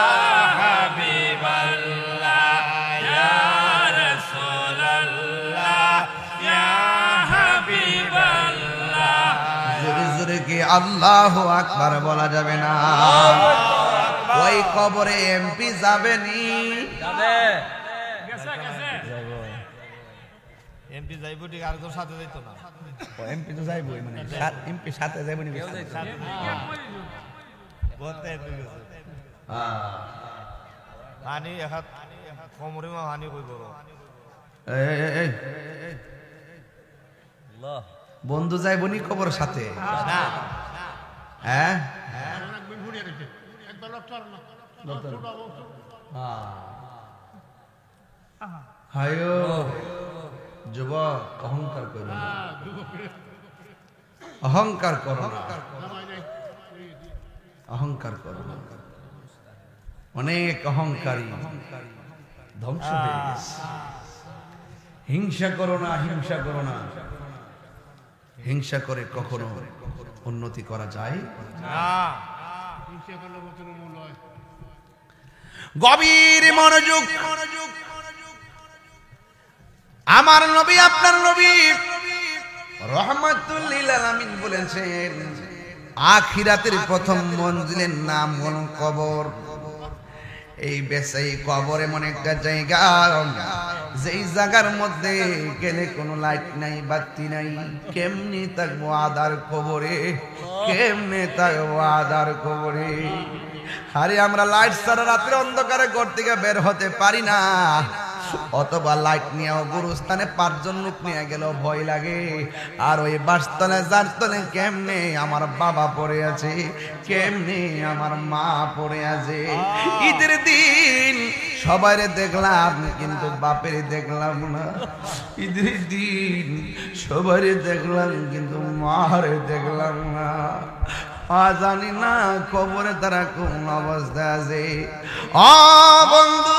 হাবিবাল্লাহ ইয়া রাসূলুল্লাহ ইয়া হাবিবাল্লাহ জোরে জোরে কি আল্লাহু আকবার বলা যাবে না ওই কবরে এমপি যাবেনি যাবে গেছে গেছে যাইবো এমপি যাইবো ঠিক আর কোন সাথে যাইতো না ও এমপি তো যাইবো মানে সাথে এমপি সাথে যাইবো নি সাথে বলতে হ্যাঁ হানি এক কোমরে মা হানি কই বড় এই আল্লাহ বন্ধু যাইবো নি কবর সাথে না হ্যাঁ হায়ো যুবক অহংকার করো না অহংকার করো না অহংকার করো না অনেক অহংকারী ধ্বংস হয়ে গেছে হিংসা করো না হিংসা করো না হিংসা করে কখনো উন্নতি করা যায় না গভীর মনোযোগ আমার নবী আপনার নবী রাহমাতুল লিল আলামিন বলেছেন আখিরাতের প্রথম মঞ্জিলের নাম হল কবর এই বেসাই কবর এমন একটা জায়গা যেই জায়গার মধ্যে গেলে কোনো লাইট নাই বাতি নাই কেমনি থাকবো আদার কবরে কেমনে থাকবো আদার কবরে আরে আমরা লাইট ছাড়া রাত্রে অন্ধকারে ঘর থেকে বের হতে পারি না অথবা লাইট নিয়ে গুরুস্থানে 5 জন লোক নিয়ে গেল ভয় লাগে আর ওই বাসতলে যার তলে কেমনে আমার বাবা পড়ে আছে কেমনে আমার মা পড়ে আছে ঈদের দিন সবাইরে দেখলাম কিন্তু বাপের দেখলাম না ঈদের দিন সবাইরে দেখলাম কিন্তু মারে দেখলাম না জানি না কবরে তারা কোন অবস্থা আছে ও বন্ধু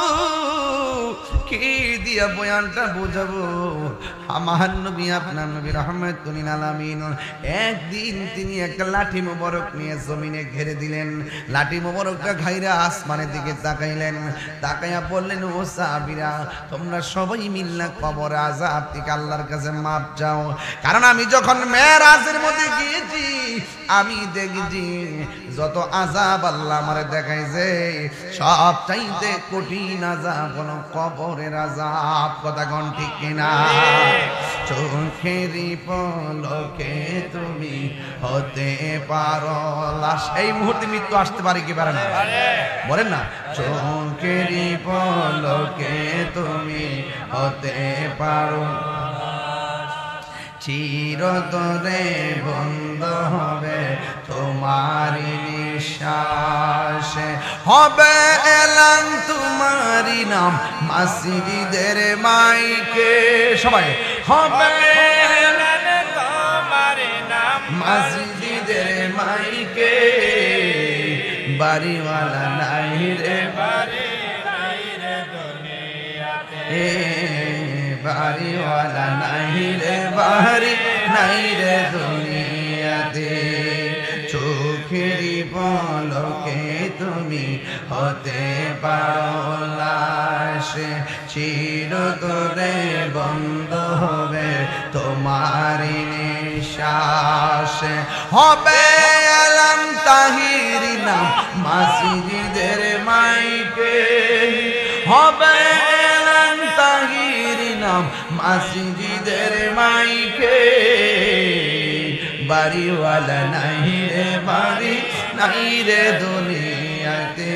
কি দিয়া বয়ানটা বুঝাবো আমার নবী আপনার নবী রাহমাতুল লিল আলামিন একদিন তিনি একটা লাঠি মোবারক নিয়ে জমিনে ঘিরে দিলেন লাঠি মোবারকটা ঘাইরা আসমানের দিকে তাকাইলেন তাকাইয়া বললেন ও সাহাবীরা তোমরা সবাই মিল্লা কবর আযাব থেকে আল্লাহর কাছে মাপ চাও কারণ আমি যখন মেরাজের মধ্যে গিয়েছি আমি দেখছি যত আযাব আল্লাহ আমারে দেখাইছে সব চাইতে কঠিন আযাব হলো কবরের আযাব কথা কোন ঠিক কিনা চোখেরই পলকে তুমি হতে পারো লাশ এই মুহূর্তে মৃত্যু আসতে পারে কি পারে না বলেন না চোখেরই পলকে তুমি হতে পারো চিরতরে বন্ধ হবে তোমার নিঃশ্বাস হবে এলান তোমার বাড়ি নাম মসজিদের মাইকে সবাই হবে মসজিদের মাইকে বাড়িওয়ালা নাই রে বাড়িওয়ালা নাই রে বাড়ি নাই রে দুনিয়াতে চোখেরই পলকে তুমি হতে পারো লাশ চিরতরে বন্ধ হবে তোমার নিঃশ্বাস হবে আলম তাহির নাম মসজিদের মাইকে হবে আলম তাহির নাম মসজিদের মাইকে বাড়িওয়ালা নাই রে বাড়ি নাই রে দুনিয়াতে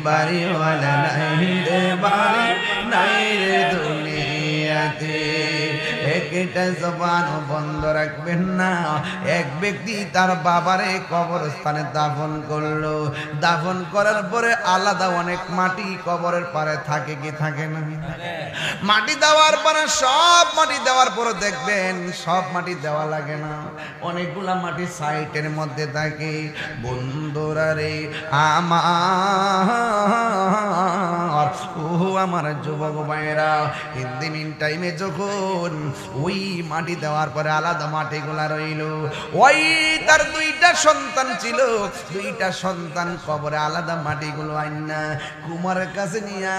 বাড়িওয়ালা নাই রে বাড়ি নাই রে দুনিয়াতে একটা জবান বন্ধ রাখবেন না এক ব্যক্তি তার বাবারে কবরস্থানে দাফন করলো দাফন করার পরে আলাদা অনেক মাটি কবরের পারে থাকে কি থাকে না মাটি দেওয়ার পরে সব মাটি দেওয়ার পরে দেখবেন সব মাটি দেওয়া লাগে না অনেকগুলা মাটি সাইটের মধ্যে থাকে বন্ধুরা রে আমার যুবক ভাইরা ইন দি মিন টাইমে যখন ওই মাটি দেওয়ার পরে আলাদা মাটিগুলা রইল ওই তার দুইটা সন্তান ছিল দুইটা সন্তান কবরে আলাদা মাটিগুলো আইনা কুমারের কাছে নিয়ে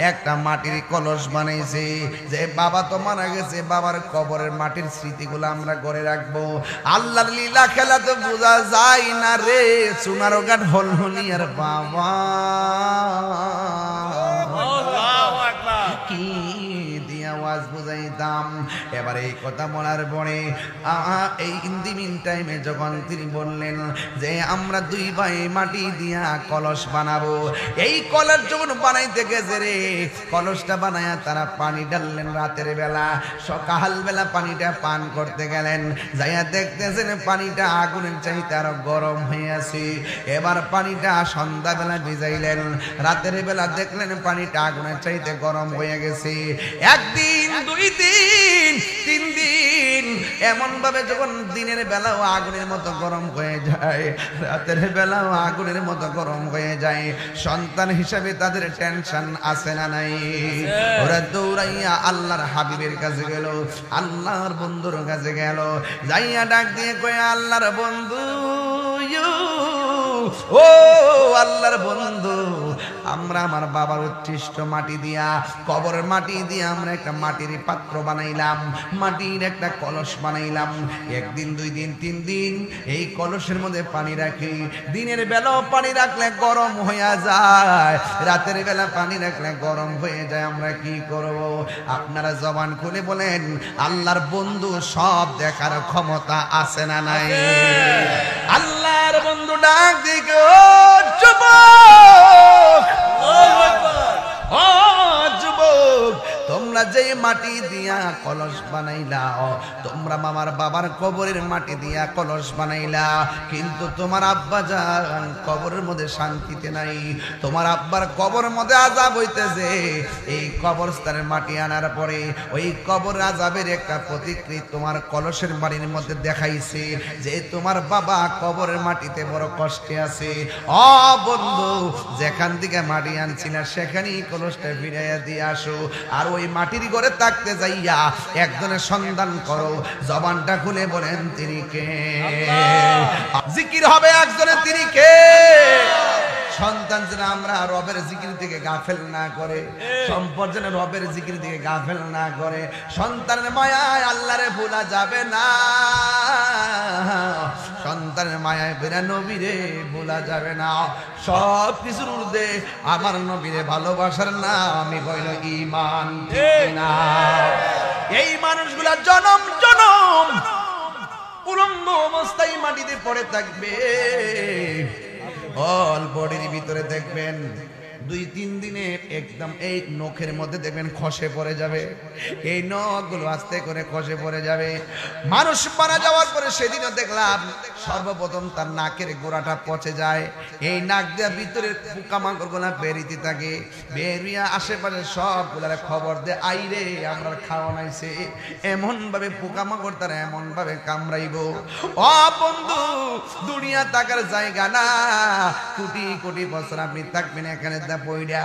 একটা মাটির কলস বানাইছে যে বাবা তো মারা গেছে বাবার কবরের মাটির স্মৃতিগুলো আমরা করে রাখবো আল্লাহর লীলা খেলা তো বোঝা যায় না রে সোনারো গান হলহলিয়ার বাবা কি দিয়ে আওয়াজ বুঝাইতাম এবার এই কথা বলার পরে এই ইন্দি মিন টাইমে যখন তিনি বললেন যে আমরা দুই ভাই মাটি দিয়া কলস বানাবো এই কলস যখন বানাইতে গেছে রে কলসটা বানায়া তারা পানি ঢাললেন রাতের বেলা সকাল বেলা পানিটা পান করতে গেলেন যাইয়া দেখতেছেন পানিটা আগুনের চাইতে আরো গরম হয়ে আছে এবার পানিটা সন্ধ্যাবেলা ভিজাইলেন রাতের বেলা দেখলেন পানিটা আগুনের চাইতে গরম হয়ে গেছে একদিন দুই দিন তিন দিন এমন ভাবে যখন দিনের বেলাও আগুনের মতো গরম হয়ে যায় রাতের বেলাও আগুনের মতো গরম হয়ে যায় সন্তান হিসাবে তাদের টেনশন আছে না নাই ওরা দৌড়াইয়া আল্লাহর হাবিবের কাছে গেল আল্লাহর বন্ধুর কাছে গেল যাইয়া ডাক দিয়ে কয়ে আল্লাহর বন্ধু ও আল্লাহর বন্ধু আমরা আমার বাবার উচ্ছিষ্ট মাটি দিয়া কবরের মাটি দিয়া আমরা একটা মাটির পাত্র বানাইলাম মাটির একটা কলস বানাইলাম একদিন দুই দিন তিন দিন এই কলসের মধ্যে পানি রাখি দিনের বেলাও পানি রাখলে গরম হয়ে যায় রাতের বেলা পানি রাখলে গরম হয়ে যায় আমরা কি করব আপনারা জবান খুলে বলেন আল্লাহর বন্ধু সব দেখার ক্ষমতা আছে না নাই আল্লাহর বন্ধু ডাক দিকে ও যুবক ও যুবক তোমরা যে মাটি দিয়া কলস বানাইলা তোমরা মামার বাবার কবরের মাটি দিয়া কলস বানাইলা কিন্তু তোমার আব্বা জান কবরের মধ্যে শান্তিতে নাই তোমার আব্বার কবরের মধ্যে আযাব হইতেছে এই কবরস্থানের মাটি আনার পরে ওই কবর আযাবের একটা প্রতিকৃতি তোমার কলসের বাড়ির মধ্যে দেখাইছে যে তোমার বাবা কবরের মাটিতে বড় কষ্টে আছে ও বন্ধু যেখান থেকে মাটি আনছিলা সেখানেই কলসটা ফিরাইয়া দিয়ে আসো আর ওই মাটির ঘরে থাকতে যাইয়া একজনের সন্ধান করো জবানটা খুলে বলেন তিনি কে জিকির হবে একজনের তিনি কে সন্তান যেন আমরা রবের জিকির থেকে গাফেল না করে সম্পদ যেন রবের জিকির থেকে গাফেল না করে সন্তানের মায়ায় আল্লাহরে ভোলা যাবে না সন্তানের মায়ায় বেরা নবীরে ভোলা যাবে না সব কিছুর ঊর্ধ্বে আমার নবীরে ভালোবাসার নাম আমি কইল ঈমান ঠিক না এই মানুষগুলা জনম জনম উলঙ্গ অবস্থায় মাটিতে পড়ে থাকবে অল বডির ভিতরে দেখবেন 2-3 দিনে একদম এই নখের মধ্যে দেখবেন খসে পড়ে যাবে, এই নখগুলো আস্তে করে খসে পড়ে যাবে। মানুষ মারা যাওয়ার পরে সেদিনও দেখলাম সর্বপ্রথম তার নাকের গোড়াটা পচে যায়, এই নাক দিয়ে ভিতরে পোকামাকড়গুলো বেরিতে থাকে, বেরিয়ে আশেপাশে সবগুলার খবর দেয় আইরে আমরা খাওয়া নাইছে, এমন ভাবে পোকামাকড় তারা এমন ভাবে কামড়াইব। ও বন্ধু, দুনিয়া থাকার জায়গা না, কোটি কোটি বছর আপনি থাকবেন এখানে দা পয়ডা।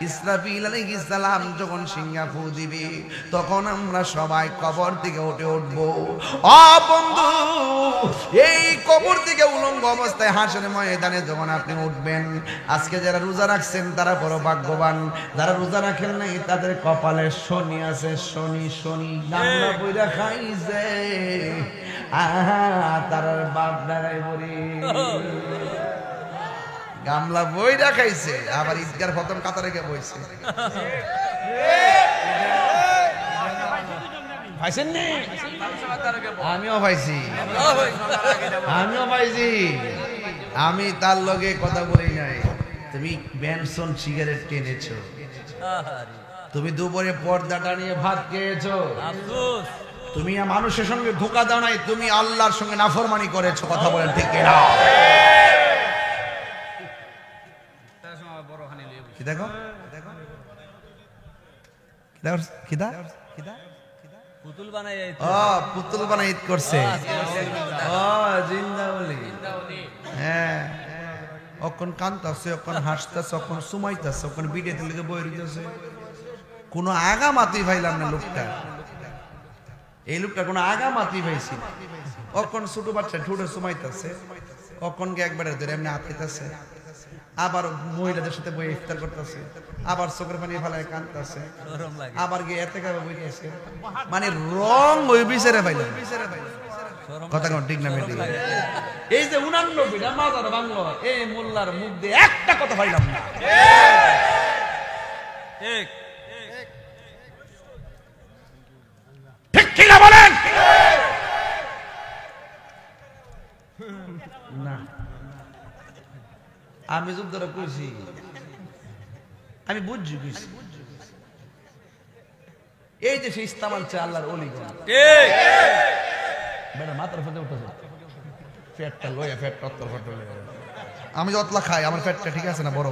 ইসরাফিল আলাইহিস সালাম যখন সিংহা ফু দিবে তখন আমরা সবাই কবর থেকে উঠে উঠবো। ও বন্ধু, এই কবর থেকে উলঙ্গ অবস্থায় হাসরের ময়দানে যখন আপনি উঠবেন, আজকে যারা রোজা রাখছেন তারা বড় ভাগ্যবান, যারা রোজা রাখেন নাই তাদের কপালে শনি আছে, শনি শনি গামলা বইরা খাইছে, আহা তার বাপ দাঁড়াই বলি গামলা বইরা খাইছে, আবার ঈদগার প্রথম কাতারে গিয়ে বইছে। আমিও পাইছি, আমি তার লগে কথা বলি নাই। তুমি বেনসন সিগারেট কিনেছো, তুমি দুপুরে পর্দাটা নিয়ে ভাত খেয়েছো, তুমি মানুষের সঙ্গে ধোঁকা দাও নাই, তুমি আল্লাহর সঙ্গে নাফরমানি করেছো। কথা বলেন ঠিক কিনা? কি দেখো পুতুল বানাই ঈদ করছে। হ্যাঁ, অখন কান্তাছে, অখন হাসতেছে, অখন সুমাইতেছে, অখন বিড়েতে লেগে বই রইতেছে। কোনো আগা মাতি পাইলাম না লোকটা, এই লোকটা কোনো আগা মাতি পাইছি। অখন ছোট বাচ্চা ঠুটে সুমাইতেছে, অখন গে একবারে ধরে এমনি হাতিতেছে, আবার মহিলাদের সাথে বই ইফতার করতেছে, আবার চোখের পানি ফেলায় কাঁদতেছে, আবার গিয়ে এতে কাবে বইতেছে। মানে রং ওই বিচারে পাইলাম। কথা কোন ঠিক না মেয়ে? এই যে 89টা মাজার বাংলো, এই মোল্লার মুখ দিয়ে একটা কথা পাইলাম না। ঠিক ঠিক না বলেন না? আমি যুদ্ধটা কইছি, আমি বুঝছি কইছি। এই যে সেই ইস্তেমাল চা আল্লাহর ওলিগণ, বেটা মাথার ফেটে উঠেছে, ফ্যাটটা লইয়া ফ্যাট টত্তর ফটো লইয়া। আমি যতলা খাই আমার ফ্যাটটা ঠিক আছে না? বড়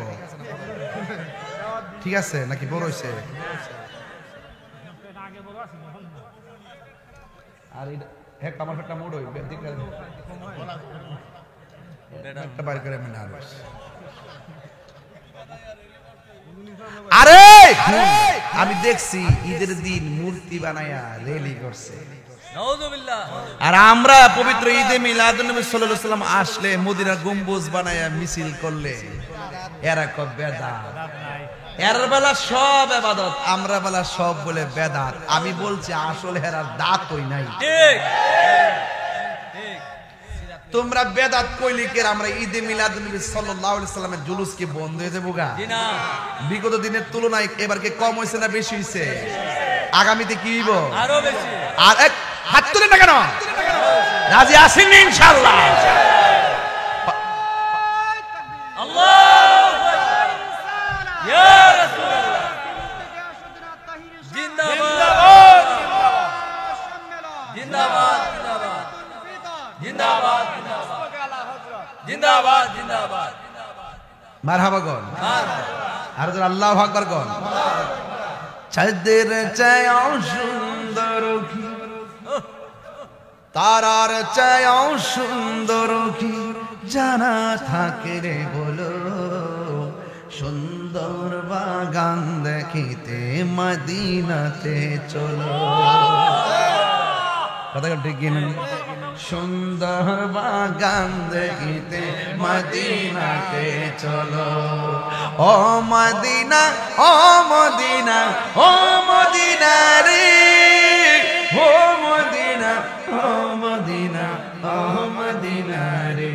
ঠিক আছে নাকি বড় হইছে? আর হ্যাঁ আমার ফ্যাটটা মোড় হই একটা বাইর করে আমি না। আরে আমি দেখছি ঈদের দিন মূর্তি বানায়া রেলি করছে, আর আমরা পবিত্র ঈদে মিলাদুন্নবী সাল্লাল্লাহু আলাইহি ওয়াসাল্লাম আসলে মদিনা গম্বুজ বানায়া মিছিল করলে এরা কব বেদাত। এর বেলা সব ইবাদত, আমরা বেলা সব বলে বেদাত। আমি বলছি আসলে এরা দাঁত হই নাই। ঠিক তোমরা বেদাত কইলি কে? আমরা ঈদে মিলাদুন্নবী সাল্লাল্লাহু আলাইহি ওয়াসাল্লামের জুলুস কি বন্ধ হয়ে যাবে গা? জি না। বিগত দিনের তুলনায় এবার কি কম হইছে না বেশি হইছে? আগামীতে কি হইব? আরো বেশি। আর এক হাত তুলে না কেন? রাজি আছেন ইনশাআল্লাহ? আল্লাহু আকবার, ইয়া রাসূলুল্লাহ, জিন্দাবাদ জিন্দাবাদ জিন্দাবাদ জিন্দাবাদ জিন্দাবাদ। মারহাবা গন, আর যারা আল্লাহু আকবার গন। চাঁদের চাইও সুন্দর কি, তারার চাইও সুন্দর কি, জানা থাকে রে বলো, সুন্দর বাগান দেখিতে মদিনাতে চলো। কথা ঠিক কিনা? সুন্দর বাগান দেখিতে মদিনাতে চলো। ও মদিনা, ও মদিনা, ও মদিনা রে, ও মদিনা, ও মদিনা, ও মদিনা রে।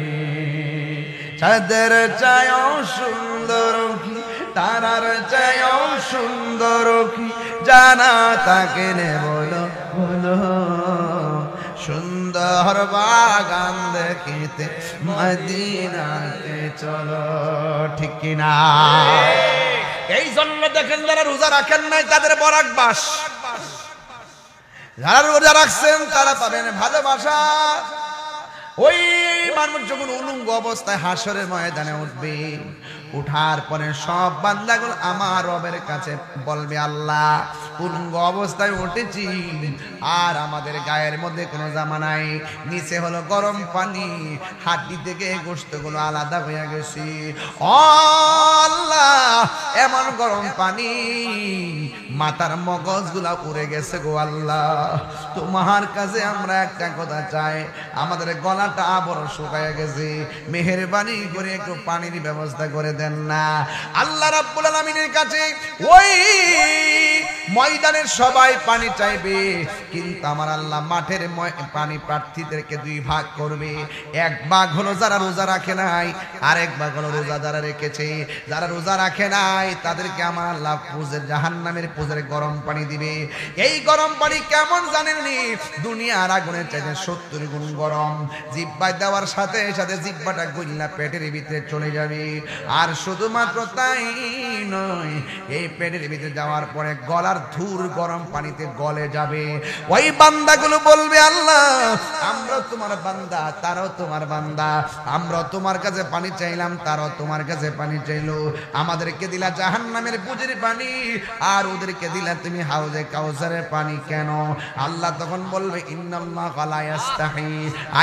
চাঁদের চাইও সুন্দর কি, তারার চাইও সুন্দর কি, জানা তাকে নে বলো বলো, সুন্দর বাগান দেখিতে মদিনাতে চলো। ঠিক কিনা? এই জন্য দেখেন যারা রোজা রাখেন নাই তাদের বরাকবাস, যারা রোজা রাখছেন তারা পাবেন ভালোবাসা। ওই মানুষ যখন উলঙ্গ অবস্থায় হাসরের ময়দানে উঠবে, উঠার পরে সব বান্দাগুলো আমার রবের কাছে বলবে, আল্লাহ উলঙ্গ অবস্থায় উঠেছি আর আমাদের গায়ের মধ্যে কোনো জামা নাই, নিচে হলো গরম পানি, হাড্ডি থেকে গোশতগুলো আলাদা হয়ে গেছে। ও আল্লাহ, এমন গরম পানি, মাথার মগজগুলা উড়ে গেছে গো আল্লাহ। তোমার কাছে আমরা একটা কথা চাই, আমাদের গলাটা বড় শুকায় গেছে, মেহেরবানি করে একটু পানির ব্যবস্থা করে দেন না। আল্লাহ রাব্বুল আলামিনের কাছে ওই ময়দানের সবাই পানি চাইবে, কিন্তু আমার আল্লাহ মাঠের পানি প্রার্থীদেরকে দুই ভাগ করবে। এক ভাগ হলো যারা রোজা রাখে নাই, আরেক ভাগ হলো রোজা যারা রেখেছে। যারা রোজা রাখে নাই তাদেরকে আমার আল্লাহ পুজের জাহান্নামের পুজের গরম পানি দিবে। এই গরম পানি কেমন জানেননি? দুনিয়ার আগুনের চাইতে 70 গুণ গরম। জিহ্বায় দেওয়ার সাথে সাথে জিহ্বাটা গইলা পেটের ভিতরে চলে যাবে। আর শুধুমাত্র তাই নয়, এই পেটের ভিতরে যাওয়ার পরে গলার ধুর গরম পানিতে গলে যাবে। ওই বান্দাগুলো বলবে, আল্লাহ আমরা তোমার বান্দা, তারাও তোমার বান্দা, আমরা তোমার কাছে পানি চাইলাম, তারাও তোমার কাছে পানি চাইলো। আমাদেরকে দিলা জাহান্নামের পুজের পানি, আর ওদেরকে দিলা তুমি হাউজে কাউসারের পানি কেন? আল্লাহ তখন বলবে, ইন্নাল্লাহা লা ইয়াস্তাহি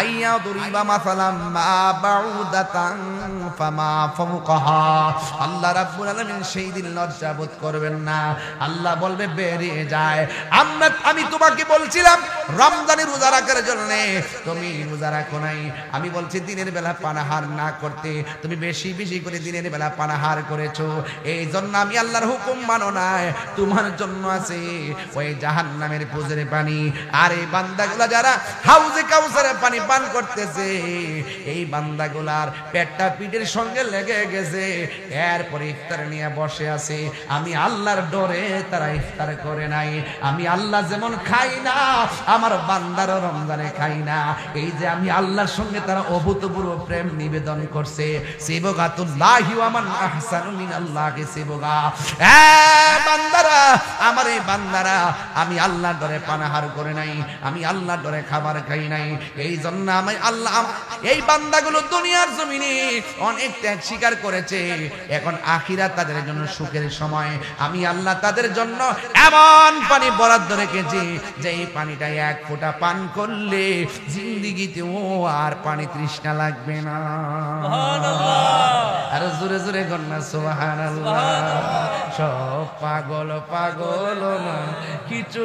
আইয়াদুরিবা মাসালাম মা বাউদাতান ফামা ফাওকাহা। আল্লাহ রাব্বুল আলামিন সেই দিন লজ্জা বোধ করবেন না। আল্লাহ বলবে, বেরিয়ে যায়। আমি তোমাকে বলছিলাম রমজানে রোজা রাখার জন্য, তুমি রোজা রাখো নাই। আমি বলছি দিনের বেলা পানাহার না করতে, তুমি বেশি বেশি করে দিনের বেলা পানাহার করেছো, এই জন্য আমি আল্লাহর হুকুম মানো নাই। তোমার জন্য আছে ওই জাহান্নামের পুজের পানি। আর এই বান্দাগুলা যারা হাউজে কাউসারের পানি পান করতেছে, এই বান্দাগুলার পেটটা পিঠের সঙ্গে লেগে গেছে, এরপরে ইফতার নিয়ে বসে আছে। আমি আল্লাহর ডরে তারা ইফতার করে নাই। আমি আল্লাহ যেমন খাই না, আমার বান্দারও রমজানে খাই না। এই যে আমি আল্লাহর সঙ্গে তারা অভূতপূর্ব প্রেম নিবেদন করছে। সিবগাতুল্লাহি ওয়া মান আহসানু মিনাল্লাহি সিবগা। বান্দারা, আমার এই বান্দারা, আমি আল্লাহর ডরে পানাহার করে নাই, আমি আল্লাহর ডরে খাবার খাই নাই। এই জন্য আমি আল্লাহ এই বান্দাগুলো দুনিয়ার জমিনে অনেক ত্যাগ স্বীকার করেছে। এখন আখিরাত তাদের জন্য সুখের সময়। আমি আল্লাহ তাদের জন্য এমন পানি বরাদ্দ রেখেছি যে এই পানিটা এক ফোঁটা পান করলে জিন্দিগিতে ও আর পানি তৃষ্ণা লাগবে না। আর জোরে জোরে গন্না সুবহানাল্লাহ। সব পাগল পাগল না, কিছু